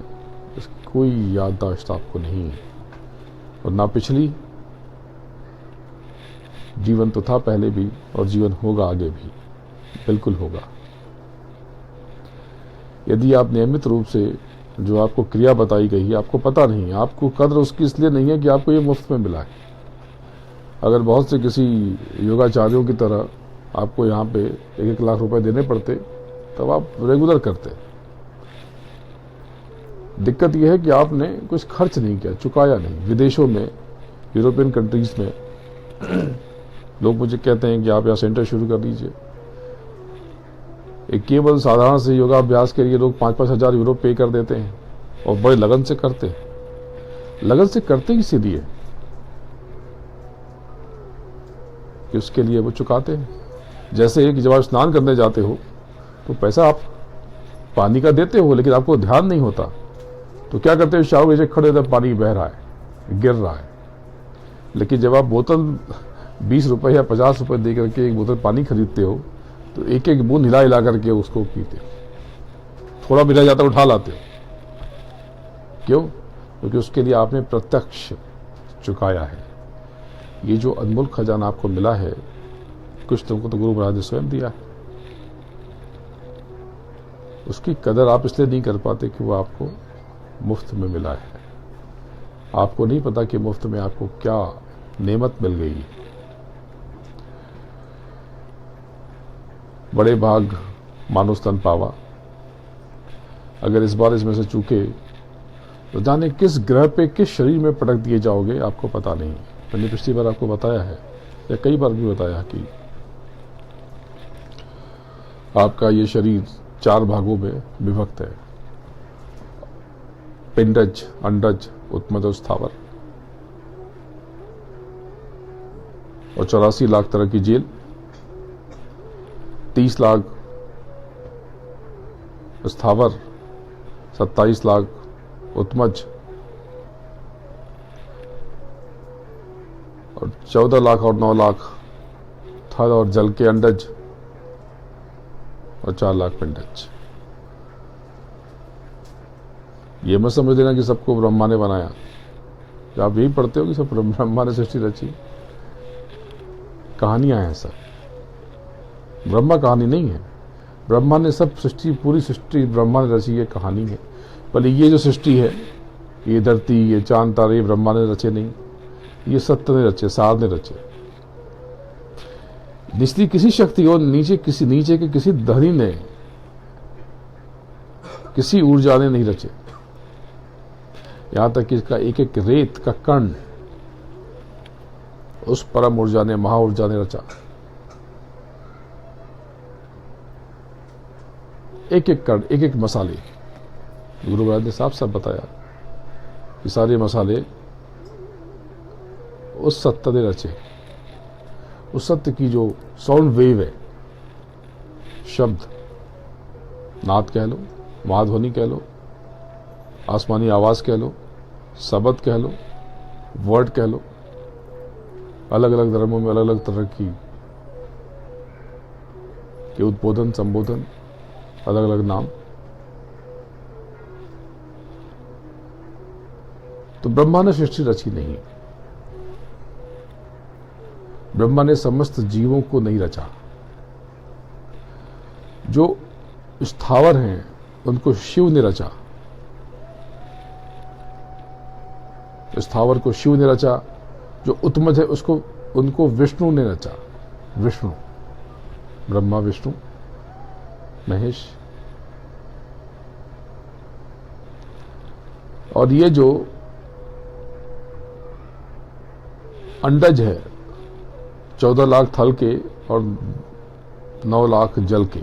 कोई याददाश्त आपको नहीं है। और ना पिछली, जीवन तो था पहले भी और जीवन होगा आगे भी, बिल्कुल होगा। यदि आप नियमित रूप से जो आपको क्रिया बताई गई है आपको पता नहीं है, आपको कद्र उसकी इसलिए नहीं है कि आपको ये मुफ्त में मिला है। अगर बहुत से किसी योगाचार्यों की तरह आपको यहाँ पे 1-1 लाख रुपए देने पड़ते तब आप रेगुलर करते। दिक्कत यह है कि आपने कुछ खर्च नहीं किया, चुकाया नहीं। विदेशों में, यूरोपियन कंट्रीज में लोग मुझे कहते हैं कि आप यहाँ सेंटर शुरू कर दीजिए। एक केवल साधारण से योगाभ्यास के लिए लोग 5-5 हज़ार यूरो पे कर देते हैं और बड़े लगन से करते हैं। लगन से करते इसीलिए कि उसके लिए वो चुकाते हैं। जैसे कि जब आप स्नान करने जाते हो तो पैसा आप पानी का देते हो, लेकिन आपको ध्यान नहीं होता तो क्या करते हो, शावर नीचे खड़े होते पानी बह रहा है, गिर रहा है। लेकिन जब आप बोतल 20 रुपए या 50 रुपए दे करके एक बोतल पानी खरीदते हो तो एक एक बूंद हिला हिला करके उसको पीते हो, थोड़ा मिला जाता उठा लाते हो। क्यों? क्योंकि उसके लिए आपने प्रत्यक्ष चुकाया है। ये जो अनमोल खजाना आपको मिला है, कुछ तुमको तो गुरु महाराज ने स्वयं दिया है। उसकी कदर आप इसलिए नहीं कर पाते कि वो आपको मुफ्त में मिला है। आपको नहीं पता कि मुफ्त में आपको क्या नेमत मिल गई है। बड़े भाग मानो स्तन पावा। अगर इस बार इसमें से चूके तो जाने किस ग्रह पे, किस शरीर में पटक दिए जाओगे, आपको पता नहीं। मैंने पिछली बार आपको बताया है या कई बार भी बताया कि आपका ये शरीर 4 भागों में विभक्त है। पिंडज, अंडज, उत्मज और स्थावर। और 84 लाख तरह की जेल, 30 लाख स्थावर, 27 लाख उत्मज और 14 लाख और 9 लाख थल और जल के अंडज और 4 लाख पिंडज। ये मत समझ लेना कि सबको ब्रह्मा ने बनाया। जब आप यही पढ़ते हो कि सब ब्रह्मा ने सृष्टि रची, कहानियां हैं सब। ब्रह्मा कहानी नहीं है। ब्रह्मा ने सब सृष्टि, पूरी सृष्टि ब्रह्मा ने रची, ये कहानी है। पर ये जो सृष्टि है, ये धरती, ये चांद तारे, ये ब्रह्मा ने रचे नहीं, ये सत्य ने रचे, सार ने रचे। निचली किसी शक्ति और नीचे के किसी धनी ने, किसी ऊर्जा ने नहीं रचे। यहां तक कि इसका एक एक रेत का कण उस परम ऊर्जा ने, महा ऊर्जा ने रचा। एक एक कण, एक एक मसाले, गुरु महाराज ने साफ साफ बताया कि सारे मसाले उस सत्य ने रचे। उस सत्य की जो साउंड वेव है, शब्द, नाद कह लो, महाध्वनि कह लो, आसमानी आवाज कह लो, शब्द कह लो, वर्ड कह लो, अलग अलग धर्मों में अलग अलग तरह की के उद्बोधन, संबोधन, अलग अलग नाम। तो ब्रह्मा ने सृष्टि रची नहीं। ब्रह्मा ने समस्त जीवों को नहीं रचा। जो स्थावर हैं उनको शिव ने रचा। स्थावर को शिव ने रचा। जो उत्मज है उनको विष्णु ने रचा। विष्णु, ब्रह्मा, विष्णु, महेश। और ये जो अंडज है, 14 लाख थल के और 9 लाख जल के,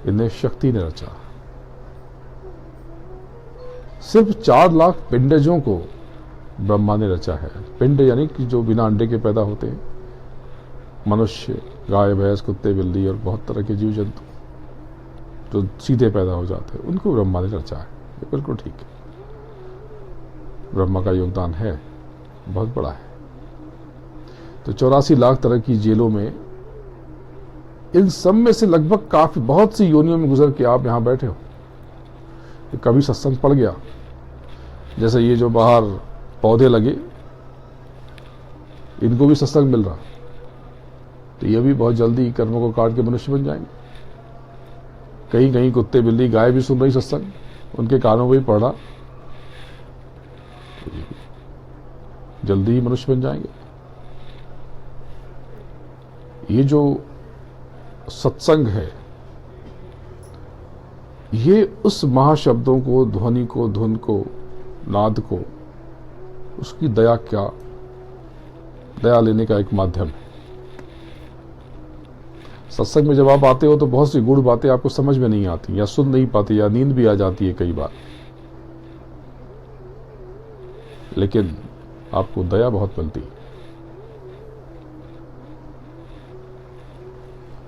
इन्हें शक्ति ने रचा। सिर्फ 4 लाख पिंडजों को ब्रह्मा ने रचा है। पिंड यानी कि जो बिना अंडे के पैदा होते हैं, मनुष्य, गाय, भैंस, कुत्ते, बिल्ली और बहुत तरह के जीव जंतु जो सीधे पैदा हो जाते हैं, उनको ब्रह्मा ने रचा है। ये बिल्कुल ठीक है, ब्रह्मा का योगदान है। बहुत बड़ा है। तो 84 लाख तरह की जेलों में, इन सब में से लगभग काफी बहुत सी योनियों में गुजर के आप यहां बैठे हो। तो कभी सत्संग पड़ गया, जैसे ये जो बाहर पौधे लगे, इनको भी सत्संग मिल रहा, तो ये भी बहुत जल्दी कर्मों को काट के मनुष्य बन जाएंगे। कहीं कहीं कुत्ते बिल्ली गाय भी सुन रही सत्संग, उनके कानों में भी पड़ रहा, तो ये भी जल्दी ही मनुष्य बन जाएंगे। ये जो सत्संग है, ये उस महाशब्दों को, ध्वनि को, धुन को, नाद को, उसकी दया लेने का एक माध्यम है। सत्संग में जब आप आते हो तो बहुत सी गूढ़ बातें आपको समझ में नहीं आती, या सुन नहीं पाती, या नींद भी आ जाती है कई बार, लेकिन आपको दया बहुत मिलती है।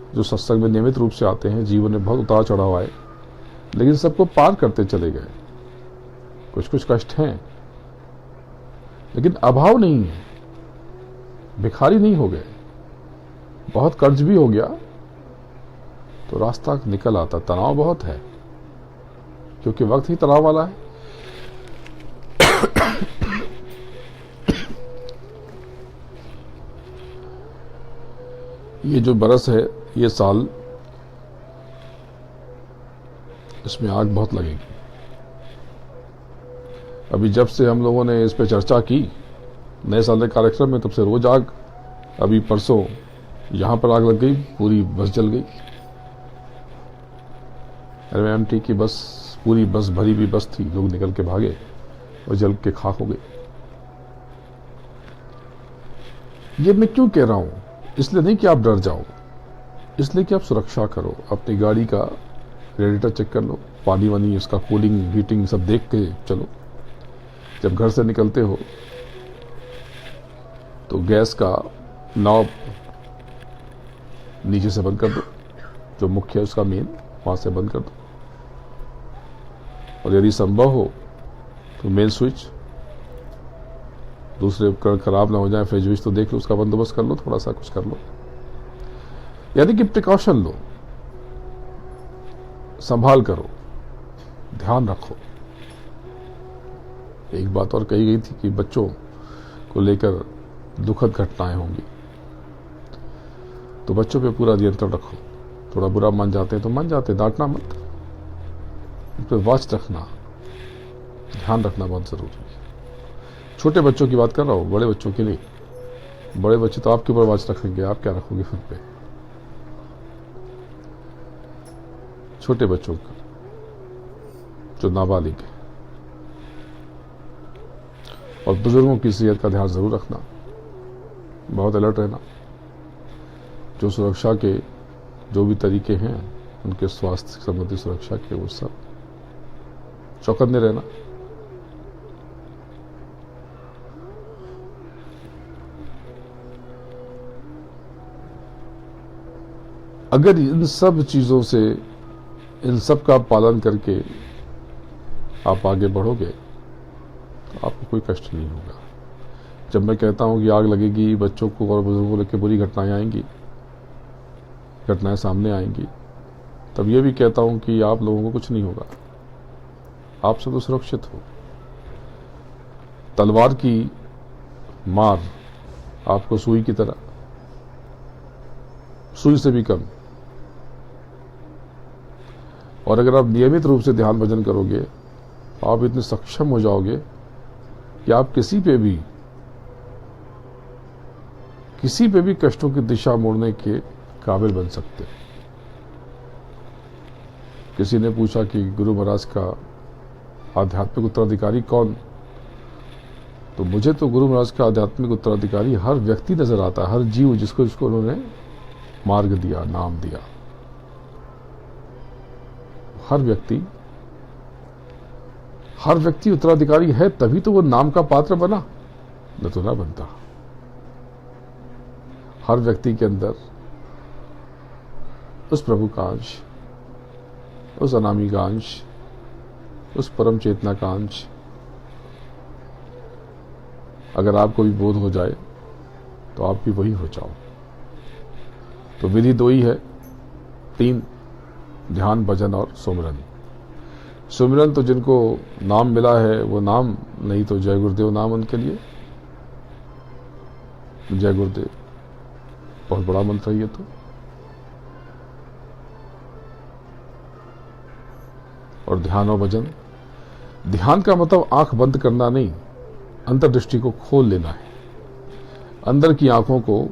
जो सत्संग में नियमित रूप से आते हैं, जीवन में बहुत उतार चढ़ाव आए, लेकिन सबको पार करते चले गए। कुछ कुछ कष्ट हैं, लेकिन अभाव नहीं है, भिखारी नहीं हो गए। बहुत कर्ज भी हो गया तो रास्ता निकल आता। तनाव बहुत है, क्योंकि वक्त ही तनाव वाला है। ये जो बरस है, ये साल, इसमें आग बहुत लगेगी। अभी जब से हम लोगों ने इस पे चर्चा की नए साल के कार्यक्रम में, तब से रोज आग। अभी परसों यहां पर आग लग गई, पूरी बस जल गई। MMT की बस, पूरी बस भरी हुई बस थी, लोग निकल के भागे और जल के खाक हो गई। ये मैं क्यों कह रहा हूं? इसलिए नहीं कि आप डर जाओ, इसलिए कि आप सुरक्षा करो। अपनी गाड़ी का रेडिएटर चेक कर लो, पानी वानी, उसका कूलिंग, हीटिंग सब देख के चलो। जब घर से निकलते हो तो गैस का नॉब नीचे से बंद कर दो, जो मुख्य है उसका मेन, वहां से बंद कर दो। और यदि संभव हो तो मेन स्विच, दूसरे उपकरण खराब ना हो जाए, फ्रिज विज तो देख लो, उसका बंदोबस्त कर लो, थोड़ा सा कुछ कर लो, यानी कि प्रिकॉशन लो, संभाल करो, ध्यान रखो। एक बात और कही गई थी कि बच्चों को लेकर दुखद घटनाएं होंगी, तो बच्चों पे पूरा नियंत्रण रखो। थोड़ा बुरा मान जाते हैं तो मान जाते, डांटना मत, उन पर वॉच रखना, ध्यान रखना बहुत जरूरी है। छोटे बच्चों की बात कर रहा हूं, बड़े बच्चों के लिए। बड़े बच्चे तो आपके ऊपर वॉच रखेंगे, आप क्या रखोगे उन पे? छोटे बच्चों का, जो नाबालिग है, और बुजुर्गों की सेहत का ध्यान जरूर रखना, बहुत अलर्ट रहना। जो सुरक्षा के जो भी तरीके हैं, उनके स्वास्थ्य संबंधी सुरक्षा के, वो सब चौकन्ने रहना। अगर इन सब चीजों से, इन सब का पालन करके आप आगे बढ़ोगे तो आपको कोई कष्ट नहीं होगा। जब मैं कहता हूं कि आग लगेगी, बच्चों को और बुजुर्गों को लेकर बुरी घटनाएं आएंगी, घटनाएं सामने आएंगी, तब यह भी कहता हूं कि आप लोगों को कुछ नहीं होगा, आप सब तो सुरक्षित हो। तलवार की मार आपको सुई की तरह, सुई से भी कम। और अगर आप नियमित रूप से ध्यान भजन करोगे, आप इतने सक्षम हो जाओगे कि आप किसी पे भी कष्टों की दिशा मोड़ने के काबिल बन सकते हैं। किसी ने पूछा कि गुरु महाराज का आध्यात्मिक उत्तराधिकारी कौन? तो मुझे तो गुरु महाराज का आध्यात्मिक उत्तराधिकारी हर व्यक्ति नजर आता है, हर जीव जिसको उन्होंने मार्ग दिया, नाम दिया। हर व्यक्ति उत्तराधिकारी है, तभी तो वो नाम का पात्र बना, न तो ना बनता। हर व्यक्ति के अंदर उस प्रभु का अंश, उस अनामी का अंश, उस परम चेतना का अंश अगर आपको भी बोध हो जाए तो आप भी वही हो जाओ। तो विधि दो ही है, 3, ध्यान, भजन और सुमिरन। सुमिरन तो जिनको नाम मिला है वो नाम, नहीं तो जय गुरुदेव नाम उनके लिए। जय गुरुदेव बहुत बड़ा मंत्र है ये तो। और ध्यान और भजन, ध्यान का मतलब आंख बंद करना नहीं, अंतर्दृष्टि को खोल लेना है, अंदर की आंखों को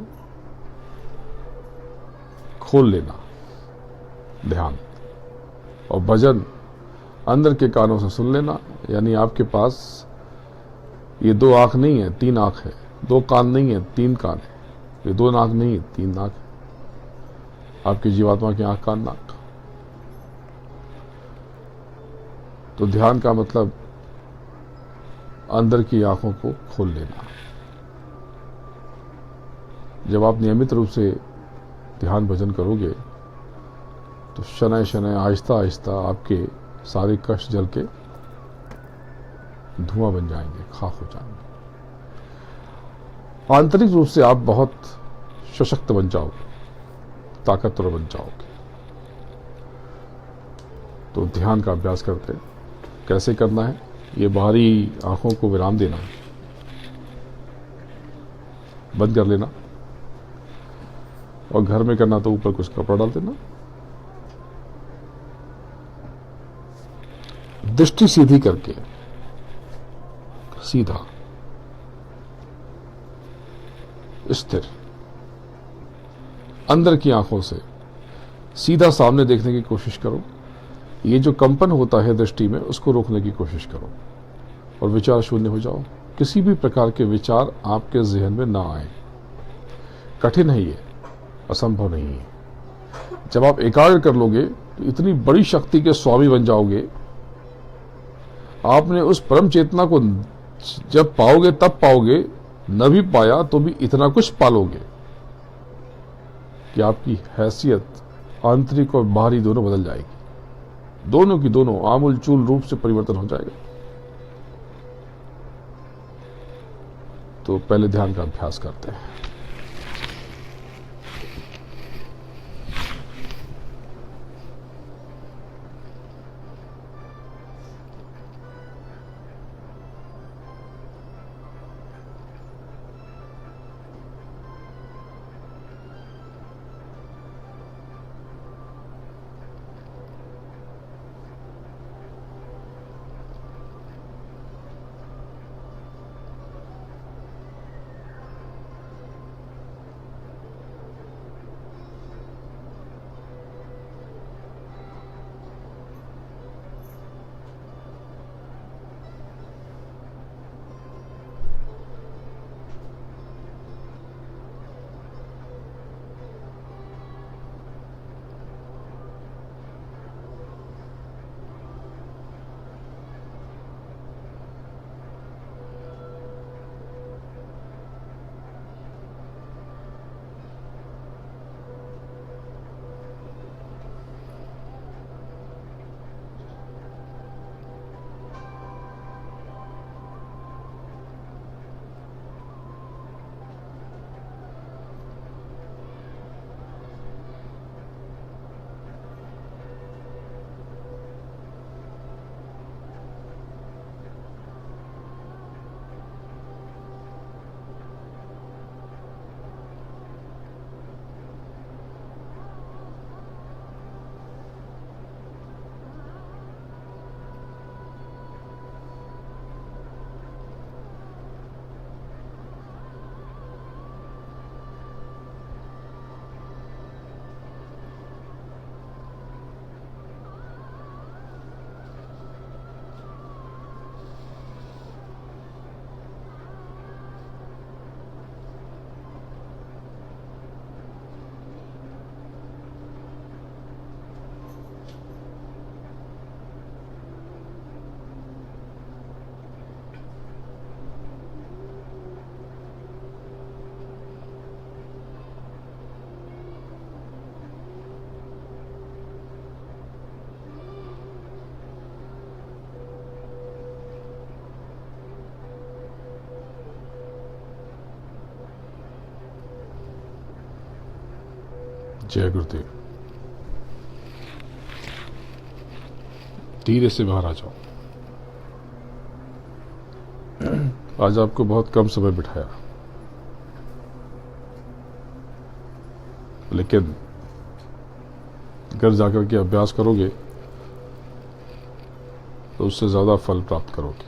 खोल लेना ध्यान। और भजन, अंदर के कानों से सुन लेना, यानी आपके पास ये 2 आंख नहीं है, 3 आंख है, 2 कान नहीं है, 3 कान है, ये 2 नाक नहीं है, 3 नाक है, आपकी जीवात्मा की आंख, कान, नाक। तो ध्यान का मतलब अंदर की आंखों को खोल लेना। जब आप नियमित रूप से ध्यान भजन करोगे तो शनय शनय, आहिस्ता आहिस्ता आपके सारे कष्ट जल के धुआं बन जाएंगे, खाक हो जाएंगे। आंतरिक रूप से आप बहुत सशक्त बन जाओगे, ताकतवर बन जाओगे। तो ध्यान का अभ्यास करते हैं। कैसे करना है? ये बाहरी आंखों को विराम देना है, बंद कर लेना, और घर में करना तो ऊपर कुछ कपड़ा डाल देना। दृष्टि सीधी करके, सीधा, स्थिर, अंदर की आंखों से सीधा सामने देखने की कोशिश करो। ये जो कंपन होता है दृष्टि में, उसको रोकने की कोशिश करो और विचार शून्य हो जाओ। किसी भी प्रकार के विचार आपके जहन में ना आए। कठिन है ये, असंभव नहीं है। जब आप एकाग्र कर लोगे तो इतनी बड़ी शक्ति के स्वामी बन जाओगे। आपने उस परम चेतना को जब पाओगे तब पाओगे, न भी पाया तो भी इतना कुछ पालोगे कि आपकी हैसियत आंतरिक और बाहरी दोनों बदल जाएगी। दोनों की दोनों आमूल चूल रूप से परिवर्तन हो जाएगा। तो पहले ध्यान का अभ्यास करते हैं। जय गुरुदेव। धीरे से बाहर आ जाओ। आज आपको बहुत कम समय बिठाया, लेकिन घर जाकर के अभ्यास करोगे तो उससे ज्यादा फल प्राप्त करोगे।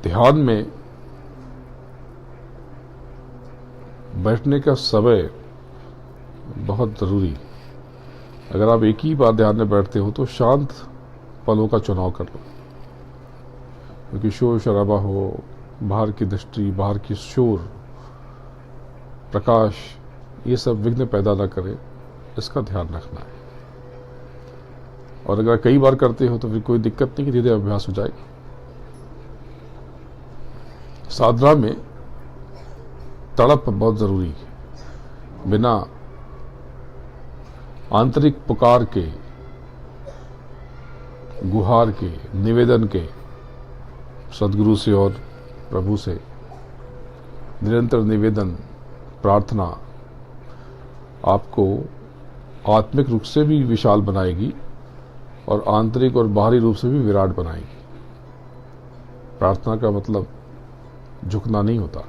ध्यान में बैठने का समय बहुत जरूरी है। अगर आप एक ही बार ध्यान में बैठते हो तो शांत पलों का चुनाव कर लो, क्योंकि शोर शराबा हो, बाहर की दृष्टि, बाहर की शोर, प्रकाश, ये सब विघ्न पैदा ना करे, इसका ध्यान रखना है। और अगर कई बार करते हो तो फिर कोई दिक्कत नहीं, कि धीरे अभ्यास हो जाएगा। साधना में तड़प बहुत जरूरी है। बिना आंतरिक पुकार के, गुहार के, निवेदन के, सदगुरु से और प्रभु से निरंतर निवेदन, प्रार्थना आपको आत्मिक रूप से भी विशाल बनाएगी और आंतरिक और बाहरी रूप से भी विराट बनाएगी। प्रार्थना का मतलब झुकना नहीं होता,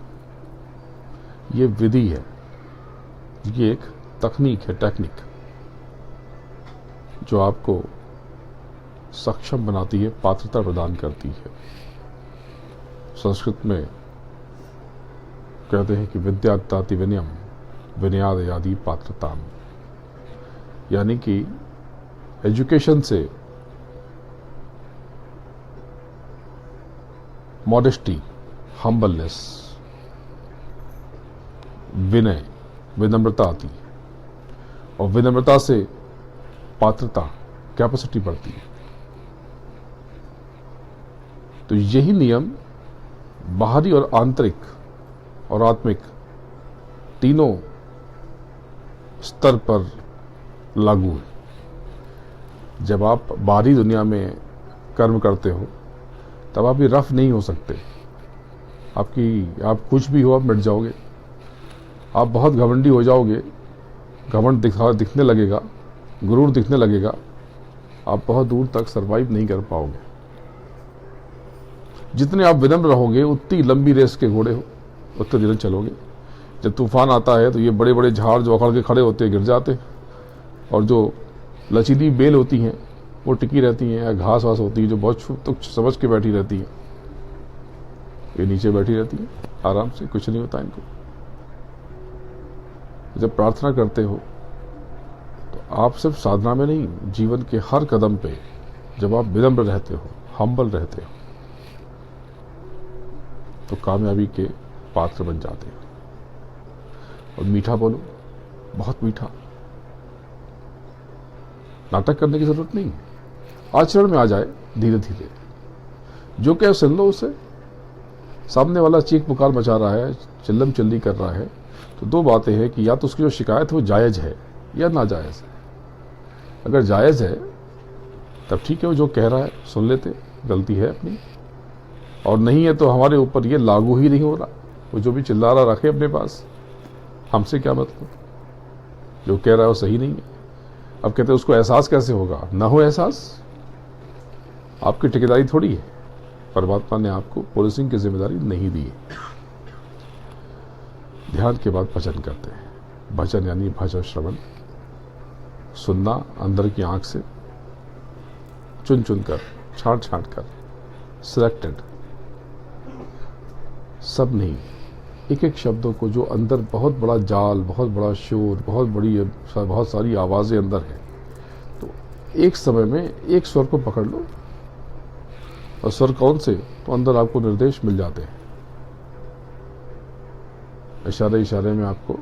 ये विधि है, ये एक तकनीक है, टेक्निक, जो आपको सक्षम बनाती है, पात्रता प्रदान करती है। संस्कृत में कहते हैं कि विद्यार्थी विनयम विनयाद यादि पात्रता, यानी कि एजुकेशन से मॉडेस्टी, हम्बलनेस, विनय, विनम्रता आती है, और विनम्रता से पात्रता, कैपेसिटी बढ़ती है। तो यही नियम बाहरी और आंतरिक और आत्मिक तीनों स्तर पर लागू है। जब आप बाहरी दुनिया में कर्म करते हो तब आप भी रफ नहीं हो सकते। आप कुछ भी हो, आप मिट जाओगे। आप बहुत घमंडी हो जाओगे, घमंड दिखने लगेगा, गुरूर दिखने लगेगा, आप बहुत दूर तक सरवाइव नहीं कर पाओगे। जितने आप विनम्र रहोगे उतनी लंबी रेस के घोड़े हो, उतने धीरे चलोगे। जब तूफान आता है तो ये बड़े बड़े झाड़ जो अखड़ के खड़े होते हैं गिर जाते हैं, और जो लचीली बेल होती हैं वो टिकी रहती हैं, या घास वास होती है जो बहुत तुच्छ समझ के बैठी रहती है, ये नीचे बैठी रहती है आराम से, कुछ नहीं होता इनको। जब प्रार्थना करते हो तो आप सिर्फ साधना में नहीं, जीवन के हर कदम पे जब आप विनम्र रहते हो, हम्बल रहते हो, तो कामयाबी के पात्र बन जाते हो। और मीठा बोलो, बहुत मीठा। नाटक करने की जरूरत नहीं है, आचरण में आ जाए धीरे धीरे। जो कहे सुन लो उसे। सामने वाला चीख पुकार मचा रहा है, चिल्लम चिल्ली कर रहा है, तो दो बातें हैं कि या तो उसकी जो शिकायत है वो जायज है या नाजायज है। अगर जायज है तब ठीक है, वो जो कह रहा है सुन लेते, गलती है अपनी। और नहीं है तो हमारे ऊपर ये लागू ही नहीं हो रहा। वो जो भी चिल्ला रहा रखे अपने पास, हमसे क्या मतलब। जो कह रहा है वो सही नहीं है। अब कहते हैं उसको एहसास कैसे होगा, ना हो एहसास, आपकी ठेकेदारी थोड़ी है। परमात्मा ने आपको पुलिसिंग की जिम्मेदारी नहीं दी है। ध्यान के बाद भजन करते हैं। भजन यानी भजन श्रवण, सुनना अंदर की आंख से, चुन चुन कर, छांट छांट कर, सिलेक्टेड, सब नहीं, एक एक शब्दों को, जो अंदर बहुत बड़ा जाल, बहुत बड़ा शोर, बहुत सारी आवाजें अंदर है, तो एक समय में एक स्वर को पकड़ लो। और स्वर कौन से, तो अंदर आपको निर्देश मिल जाते हैं। इशारे इशारे में आपको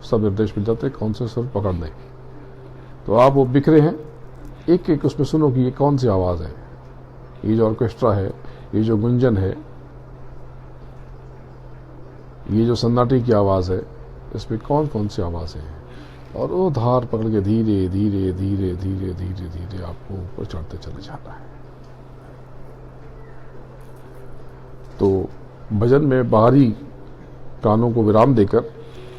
सब निर्देश मिल जाते हैं कौन से स्वर पकड़ने। तो आप वो बिखरे हैं, एक एक उसमें सुनो कि ये कौन सी आवाज है, ये जो ऑर्केस्ट्रा है, ये जो गुंजन है, ये जो सन्नाटे की आवाज है, इसमें कौन कौन सी आवाजें हैं। और वो धार पकड़ के धीरे धीरे धीरे धीरे धीरे धीरे आपको ऊपर चढ़ते चले जाना है। तो भजन में बाहरी कानों को विराम देकर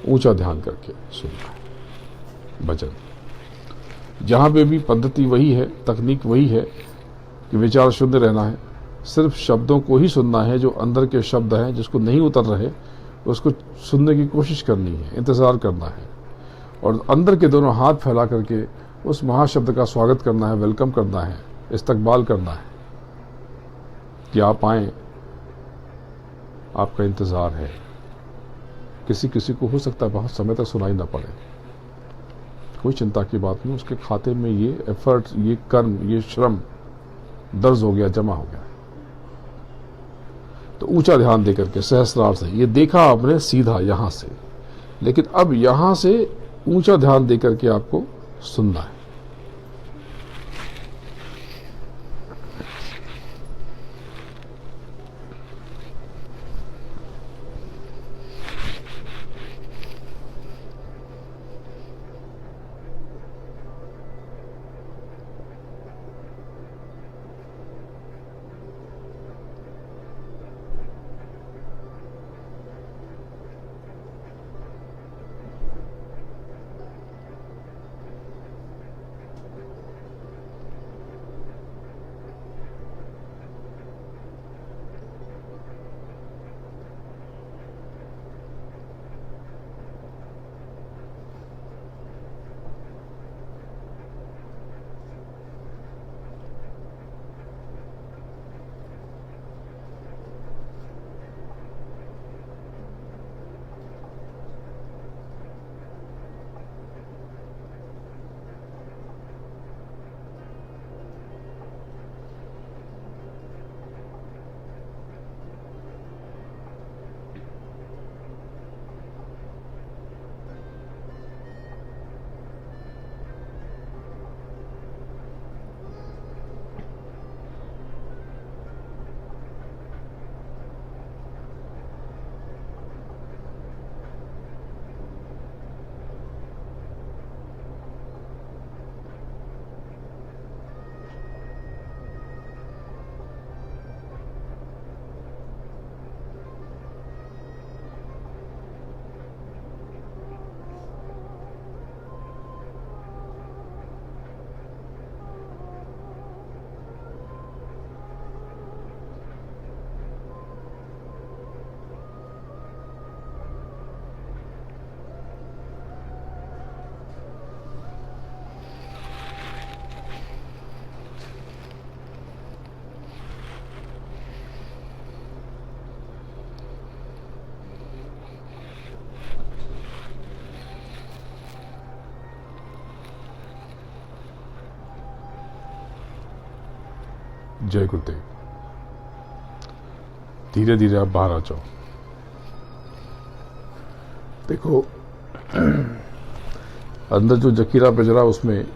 ऊंचा ध्यान करके सुनना है भजन। जहां पे भी पद्धति वही है, तकनीक वही है कि विचार शुद्ध रहना है, सिर्फ शब्दों को ही सुनना है, जो अंदर के शब्द हैं जिसको नहीं उतर रहे उसको सुनने की कोशिश करनी है, इंतजार करना है, और अंदर के दोनों हाथ फैला करके उस महाशब्द का स्वागत करना है, वेलकम करना है, इस्तकबाल करना है कि आप आए, आपका इंतजार है। किसी किसी को हो सकता है बहुत समय तक सुनाई ना पड़े, कोई चिंता की बात नहीं, उसके खाते में ये एफर्ट, ये कर्म, ये श्रम दर्ज हो गया, जमा हो गया। तो ऊंचा ध्यान देकर के सहस्रार से, ये देखा आपने सीधा यहां से, लेकिन अब यहां से ऊंचा ध्यान देकर के आपको सुनना है। जय गुरुदेव। धीरे धीरे आप बाहर आ जाओ। देखो अंदर जो जखीरा पिंजरा, उसमें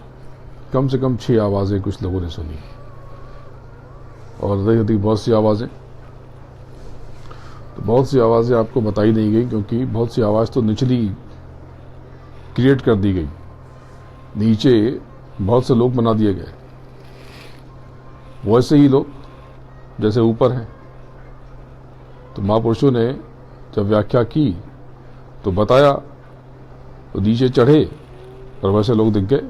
कम से कम 6 आवाजें कुछ लोगों ने सुनी, और अधिक अधिक बहुत सी आवाजें। तो बहुत सी आवाजें आपको बताई नहीं गई, क्योंकि बहुत सी आवाज तो निचली क्रिएट कर दी गई, नीचे बहुत से लोग बना दिए गए, वैसे ही लोग जैसे ऊपर हैं। तो महापुरुषों ने जब व्याख्या की तो बताया, तो नीचे चढ़े और वैसे लोग दिख गए,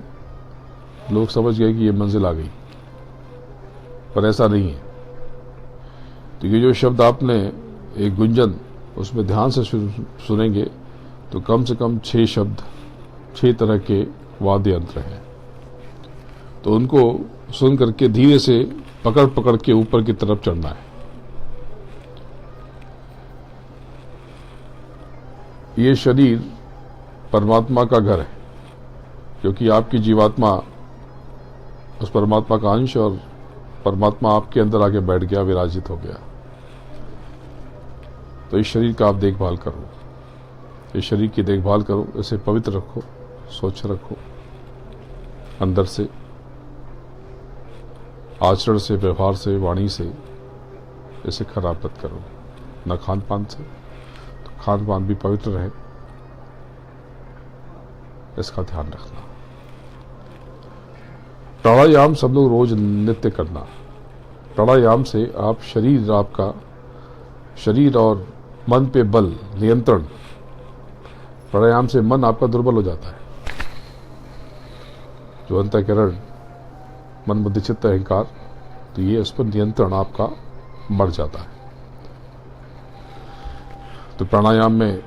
लोग समझ गए कि ये मंजिल आ गई, पर ऐसा नहीं है। तो ये जो शब्द आपने एक गुंजन उसमें ध्यान से सुनेंगे, तो कम से कम 6 शब्द, 6 तरह के वाद्य यंत्र हैं। तो उनको सुन करके धीरे से पकड़ पकड़ के ऊपर की तरफ चढ़ना है। ये शरीर परमात्मा का घर है, क्योंकि आपकी जीवात्मा उस परमात्मा का अंश, और परमात्मा आपके अंदर आके बैठ गया, विराजित हो गया। तो इस शरीर का आप देखभाल करो, इस शरीर की देखभाल करो, इसे पवित्र रखो, स्वच्छ रखो, अंदर से, आचरण से, व्यवहार से, वाणी से इसे खराब मत करो, न खान पान से। तो खान पान भी पवित्र रहे, इसका ध्यान रखना। प्राणायाम सब लोग रोज नित्य करना। प्राणायाम से आप आपका शरीर और मन पे बल, नियंत्रण, प्राणायाम से मन आपका दुर्बल हो जाता है। जो अंतःकरण, मन, बुद्धि, चित्त, अहंकार, तो ये उस पर नियंत्रण आपका बढ़ जाता है। तो प्राणायाम में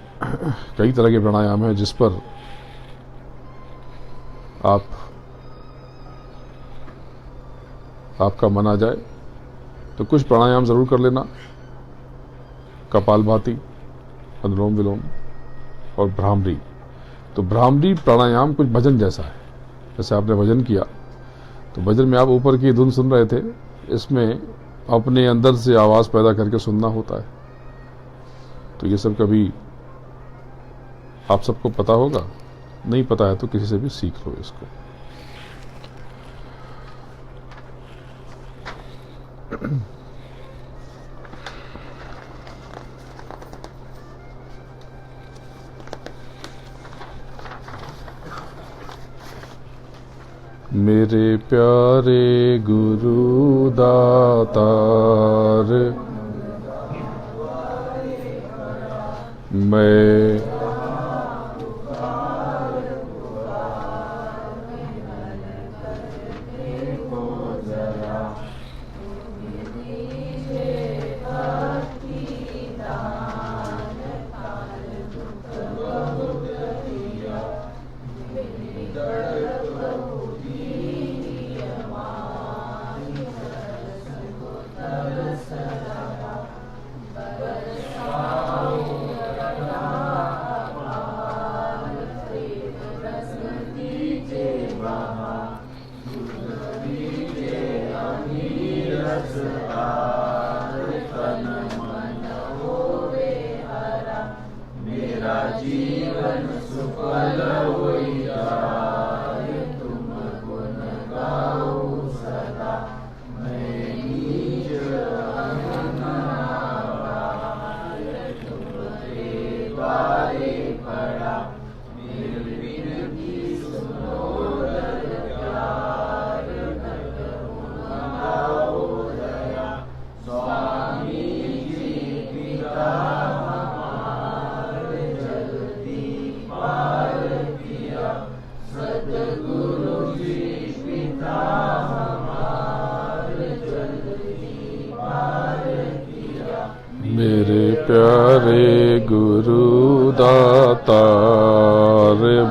कई तरह के प्राणायाम है जिस पर आपका मन आ जाए तो कुछ प्राणायाम जरूर कर लेना। कपालभाति, अनुलोम विलोम और भ्रामरी। तो भ्रामरी प्राणायाम कुछ भजन जैसा है। जैसे आपने भजन किया तो भजन में आप ऊपर की धुन सुन रहे थे, इसमें अपने अंदर से आवाज पैदा करके सुनना होता है। तो ये सब कभी आप सबको पता होगा, नहीं पता है तो किसी से भी सीख लो इसको। मेरे प्यारे गुरु दातार, मैं मेरे प्यारे गुरु दातार,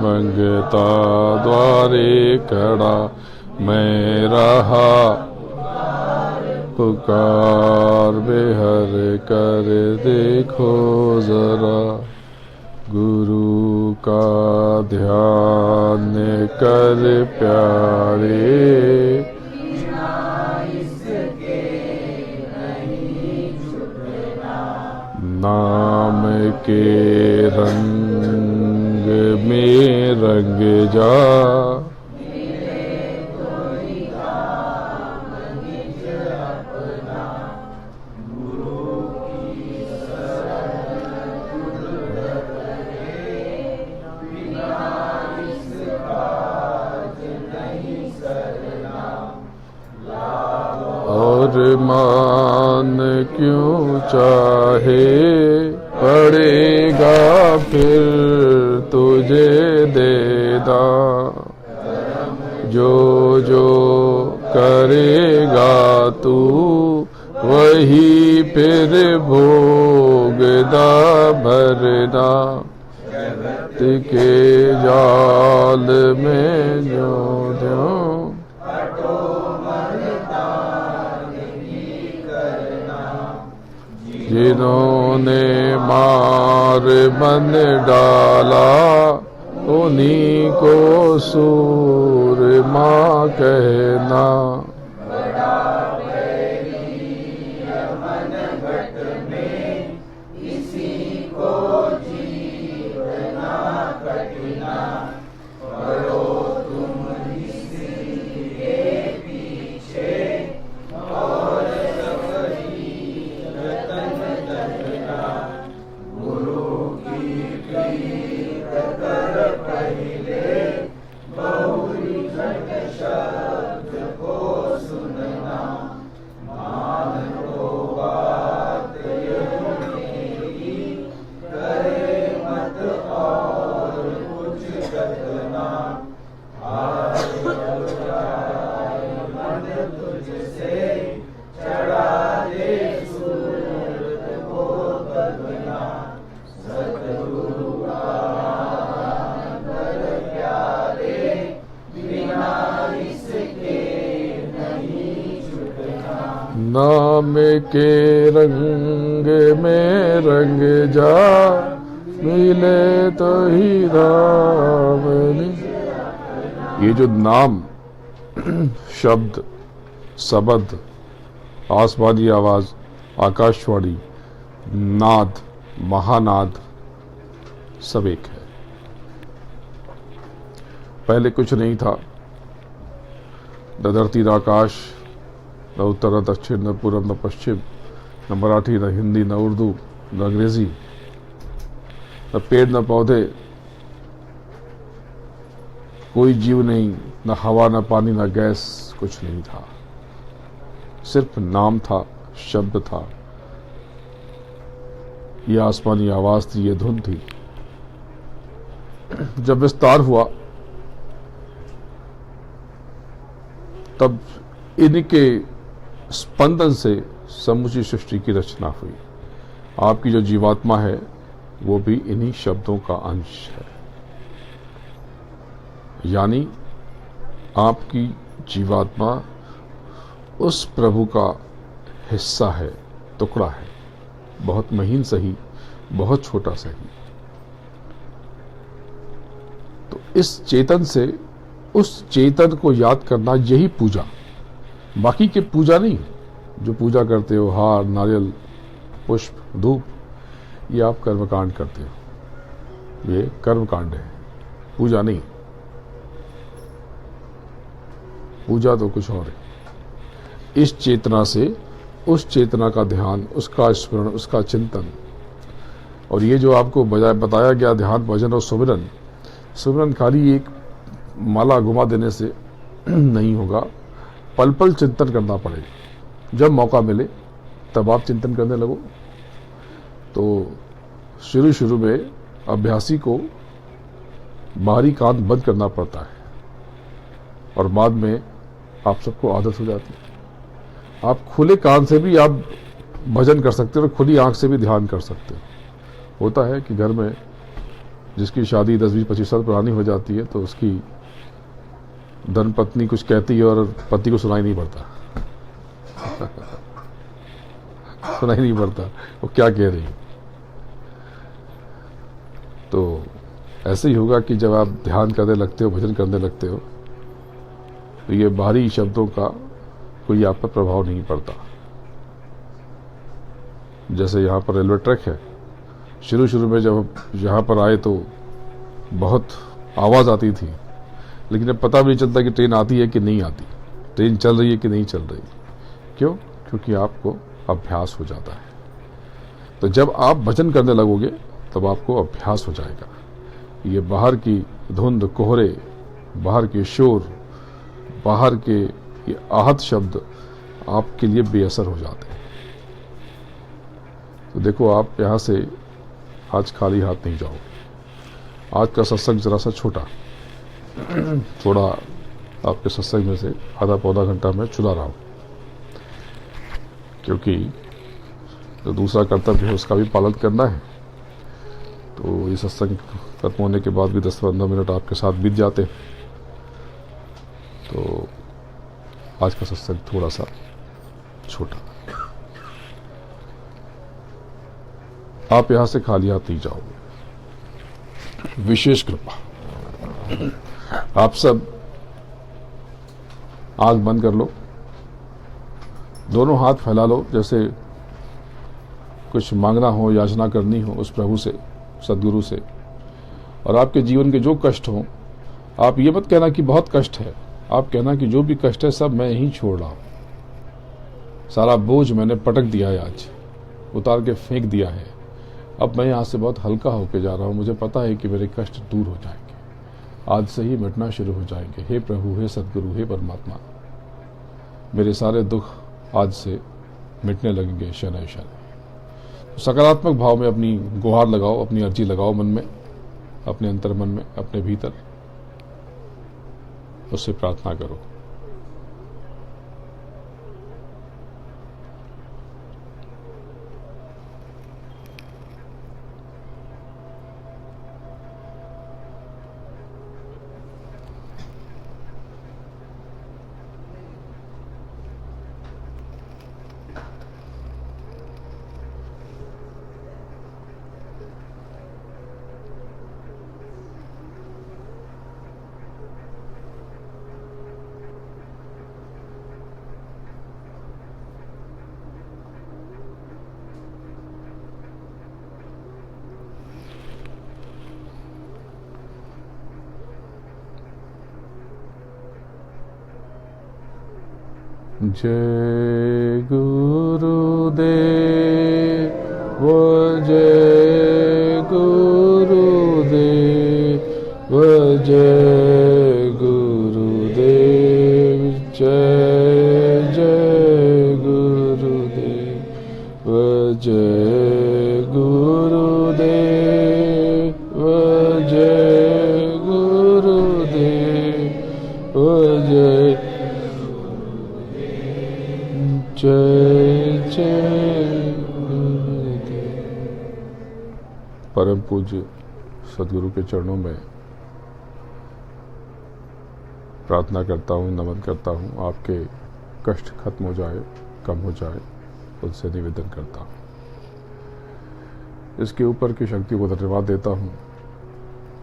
मंगता द्वारे खड़ा मैं रहा, पुकार बेहर कर देखो जरा, गुरु का ध्यान कर प्यारे, नाम के रंग में रंग जा, और मान क्यों चाहे पड़ेगा फिर तुझे देदा, जो जो करेगा तू वही फिर भोगदा भरना, जगत के जाल में जो जो जिन्होंने मार बन डाला, उन्हीं को सूरमा कहना, के रंग में रंग जा, मिले तो ही राम ने। ये जो नाम, शब्द, शब्द, आसमानी आवाज, आकाशवाणी, नाद, महानाद, सब एक है। पहले कुछ नहीं था, न धरती न आकाश, न उत्तर न दक्षिण, न पूर्व न पश्चिम, न मराठी न हिंदी न उर्दू न अंग्रेजी, न पेड़ न पौधे, कोई जीव नहीं, न हवा न पानी न गैस, कुछ नहीं था। सिर्फ नाम था, शब्द था, ये आसमानी आवाज थी, ये धुन थी। जब विस्तार हुआ तब इनके स्पंदन से समूची सृष्टि की रचना हुई। आपकी जो जीवात्मा है वो भी इन्हीं शब्दों का अंश है। यानी आपकी जीवात्मा उस प्रभु का हिस्सा है, टुकड़ा है, बहुत महीन सही, बहुत छोटा सही। तो इस चेतन से उस चेतन को याद करना, यही पूजा। बाकी के पूजा नहीं, जो पूजा करते हो, हार, नारियल, पुष्प, धूप, ये आप कर्मकांड करते हो, ये कर्मकांड है, पूजा नहीं। पूजा तो कुछ और है। इस चेतना से उस चेतना का ध्यान, उसका स्मरण, उसका चिंतन। और ये जो आपको बताया गया ध्यान, भजन और सुमिरन, सुमिरन खाली एक माला घुमा देने से नहीं होगा, पल पल चिंतन करना पड़ेगा। जब मौका मिले तब आप चिंतन करने लगो। तो शुरू शुरू में अभ्यासी को बाहरी कान बंद करना पड़ता है और बाद में आप सबको आदत हो जाती है। आप खुले कान से भी आप भजन कर सकते हो और खुली आंख से भी ध्यान कर सकते हो। होता है कि घर में जिसकी शादी 10, 20, 25 साल पुरानी हो जाती है तो उसकी धर्म पत्नी कुछ कहती है और पति को सुनाई नहीं पड़ता सुनाई नहीं पड़ता वो क्या कह रही है। तो ऐसे ही होगा कि जब आप ध्यान करने लगते हो, भजन करने लगते हो, तो ये बाहरी शब्दों का कोई आप पर प्रभाव नहीं पड़ता। जैसे यहाँ पर रेलवे ट्रैक है, शुरू शुरू में जब यहाँ पर आए तो बहुत आवाज़ आती थी, लेकिन अब पता भी नहीं चलता कि ट्रेन आती है कि नहीं आती, ट्रेन चल रही है कि नहीं चल रही। क्यों? क्योंकि आपको अभ्यास हो जाता है। तो जब आप भजन करने लगोगे तब आपको अभ्यास हो जाएगा। ये बाहर की धुंध, कोहरे, बाहर के शोर, बाहर के ये आहत शब्द आपके लिए बेअसर हो जाते हैं। तो देखो, आप यहाँ से आज खाली हाथ नहीं जाओगे। आज का सत्संग जरा सा छोटा, थोड़ा आपके सत्संग में से आधा पौधा घंटा मैं चुरा रहा हूँ, क्योंकि जो दूसरा कर्तव्य है उसका भी पालन करना है। तो ये सत्संग खत्म होने के बाद भी 10-15 मिनट आपके साथ बीत जाते हैं। तो आज का सत्संग थोड़ा सा छोटा। आप यहां से खाली हाथ नहीं जाओगे। विशेष कृपा, आप सब आंख बंद कर लो, दोनों हाथ फैला लो, जैसे कुछ मांगना हो, याचना करनी हो उस प्रभु से, सदगुरु से। और आपके जीवन के जो कष्ट हो, आप ये मत कहना कि बहुत कष्ट है, आप कहना कि जो भी कष्ट है सब मैं ही छोड़ रहा हूं, सारा बोझ मैंने पटक दिया है, आज उतार के फेंक दिया है। अब मैं यहाँ से बहुत हल्का होके जा रहा हूँ, मुझे पता है कि मेरे कष्ट दूर हो जाएंगे, आज से ही मिटना शुरू हो जाएंगे। हे प्रभु, हे सदगुरु, हे परमात्मा, मेरे सारे दुख आज से मिटने लगेंगे शनय शनय। सकारात्मक भाव में अपनी गुहार लगाओ, अपनी अर्जी लगाओ मन में, अपने अंतर मन में, अपने भीतर, उससे प्रार्थना करो। जय गुरुदेव जय गुरुदेव जय गुरुदेव जय जय गुरुदेव जय गुरुदेव जय गुरुदेव जय जय जय गुरुदेव। परम पूज्य सदगुरु के चरणों में प्रार्थना करता हूँ, नमन करता हूँ, आपके कष्ट खत्म हो जाए, कम हो जाए, उनसे निवेदन करता हूँ। इसके ऊपर की शक्ति को धन्यवाद देता हूँ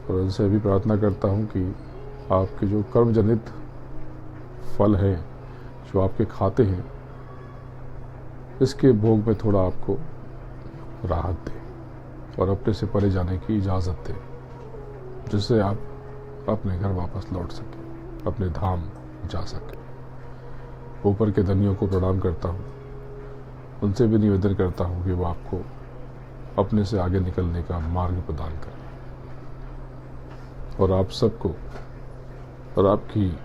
और उनसे भी प्रार्थना करता हूँ कि आपके जो कर्मजनित फल हैं, जो आपके खाते हैं, इसके भोग में थोड़ा आपको राहत दे और अपने से परे जाने की इजाज़त दे, जिससे आप अपने घर वापस लौट सकें, अपने धाम जा सकें। ऊपर के धनियों को प्रणाम करता हूँ, उनसे भी निवेदन करता हूँ कि वो आपको अपने से आगे निकलने का मार्ग प्रदान करें और आप सबको और आपकी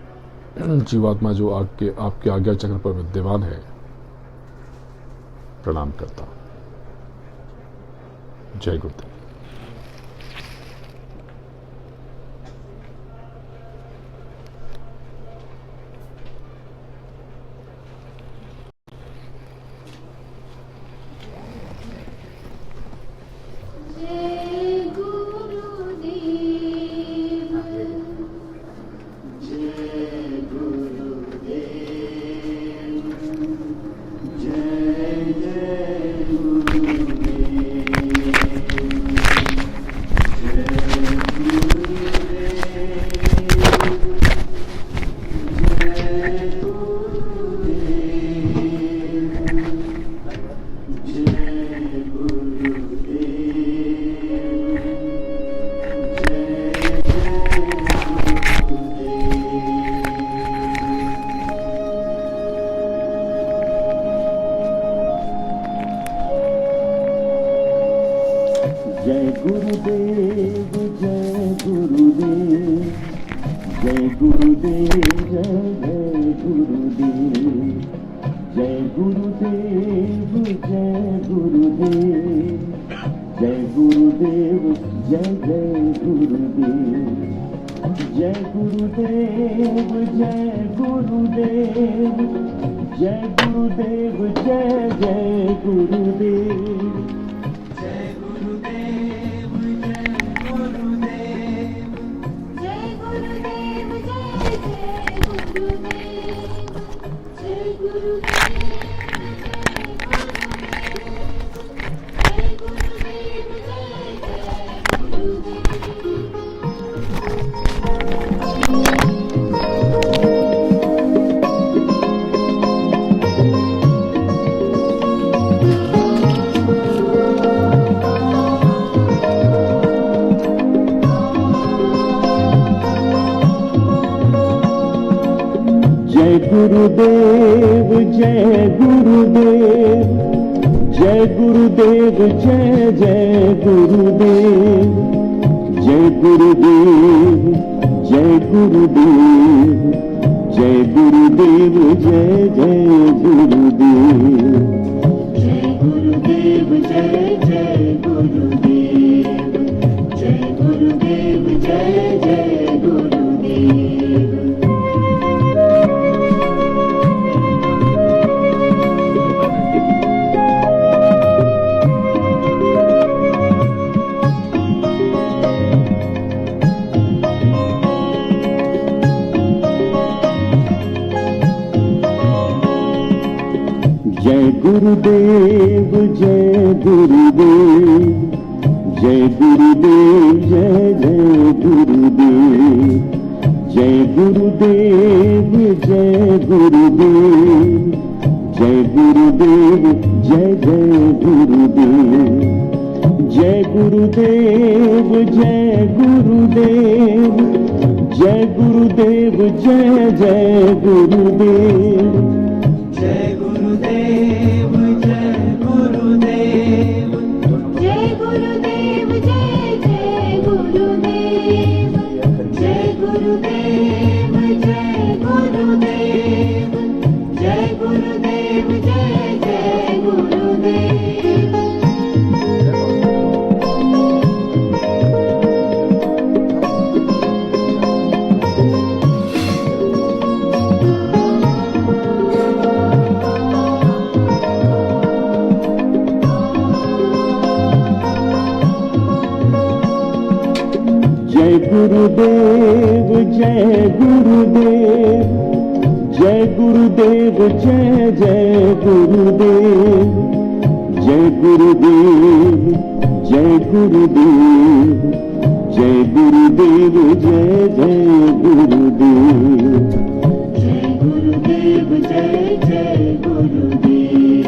जीवात्मा जो आपके आज्ञा चक्र पर विद्यमान है, प्रणाम करता हूं। जय गुरुदेव। जय गुरुदेव जय गुरुदेव जय जय गुरुदेव जय गुरुदेव जय गुरुदेव जय गुरुदेव जय गुरुदेव जय गुरुदेव जय गुरुदेव जय जय गुरुदेव जय गुरुदेव जय गुरुदेव जय गुरुदेव जय जय गुरुदेव जय गुरुदेव जय गुरुदेव जय गुरुदेव जय जय गुरुदेव जय गुरुदेव जय गुरुदेव जय गुरुदेव जय जय गुरुदेव जय गुरुदेव जय जय गुरुदेव जय गुरुदेव जय जय गुरुदेव जय गुरुदेव जय गुरुदेव जय गुरुदेव जय जय गुरुदेव जय गुरुदेव जय गुरुदेव जय गुरुदेव जय जय गुरुदेव जय गुरुदेव जय गुरुदेव जय गुरुदेव जय जय गुरुदेव गुरुदेव जय गुरुदेव, जय गुरुदेव जय जय गुरुदेव, जय गुरुदेव जय गुरुदेव, जय गुरुदेव जय जय गुरुदेव, जय गुरुदेव जय जय गुरुदेव,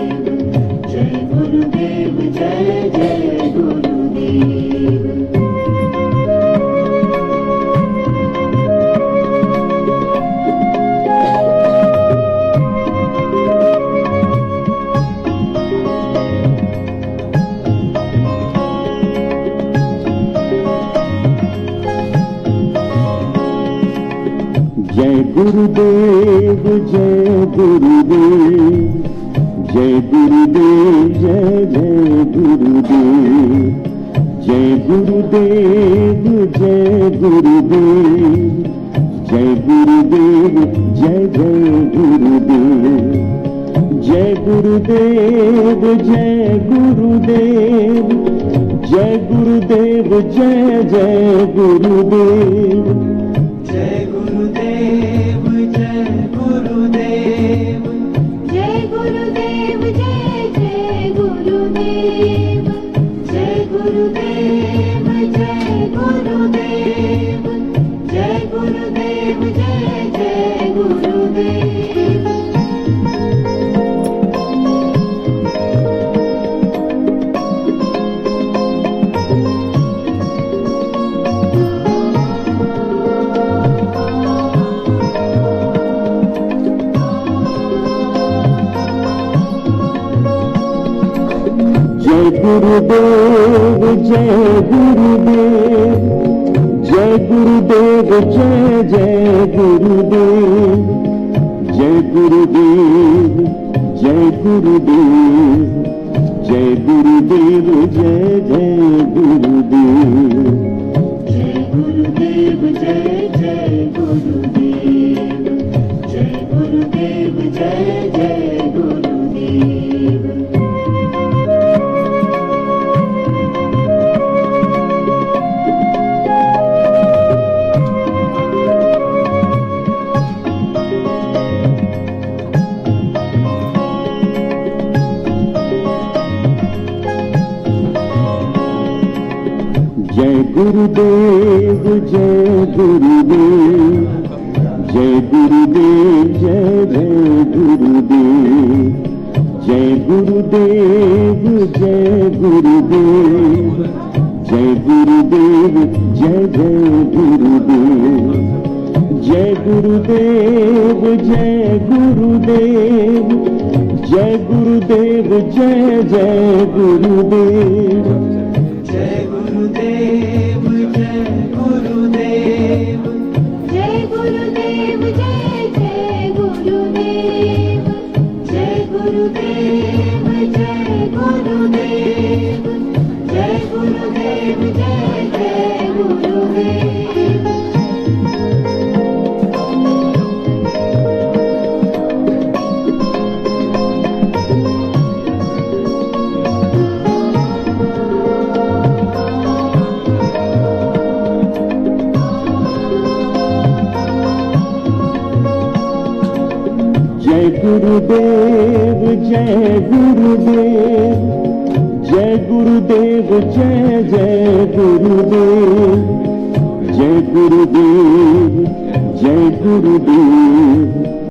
जय गुरुदेव जय जय गुरुदेव। जय गुरुदेव जय गुरुदेव, जय गुरुदेव जय जय गुरुदेव, जय गुरुदेव जय गुरुदेव, जय गुरुदेव जय जय गुरुदेव, जय गुरुदेव जय गुरुदेव, जय गुरुदेव जय जय गुरुदेव, जय गुरुदेव जय गुरुदेव, जय गुरुदेव जय जय गुरुदेव, जय गुरुदेव जय गुरुदेव, जय गुरुदेव जय जय गुरुदेव। जय गुरुदेव जय गुरुदेव, जय गुरुदेव जय जय गुरुदेव, जय गुरुदेव जय गुरुदेव, जय गुरुदेव जय जय गुरुदेव, जय गुरुदेव जय जय गुरुदेव, जय गुरुदेव जय जय गुरुदेव। जय गुरुदेव जय गुरुदेव, जय गुरुदेव जय जय गुरुदेव, जय गुरुदेव जय गुरुदेव, जय गुरुदेव जय जय गुरुदेव, जय गुरुदेव जय गुरुदेव, जय गुरुदेव जय जय गुरुदेव, जय गुरुदेव जय गुरुदेव, जय गुरुदेव जय जय गुरुदेव, जय गुरुदेव जय गुरुदेव, जय गुरुदेव जय जय गुरुदेव। जय गुरुदेव जय गुरुदेव, जय गुरुदेव जय जय गुरुदेव, जय गुरुदेव जय गुरुदेव,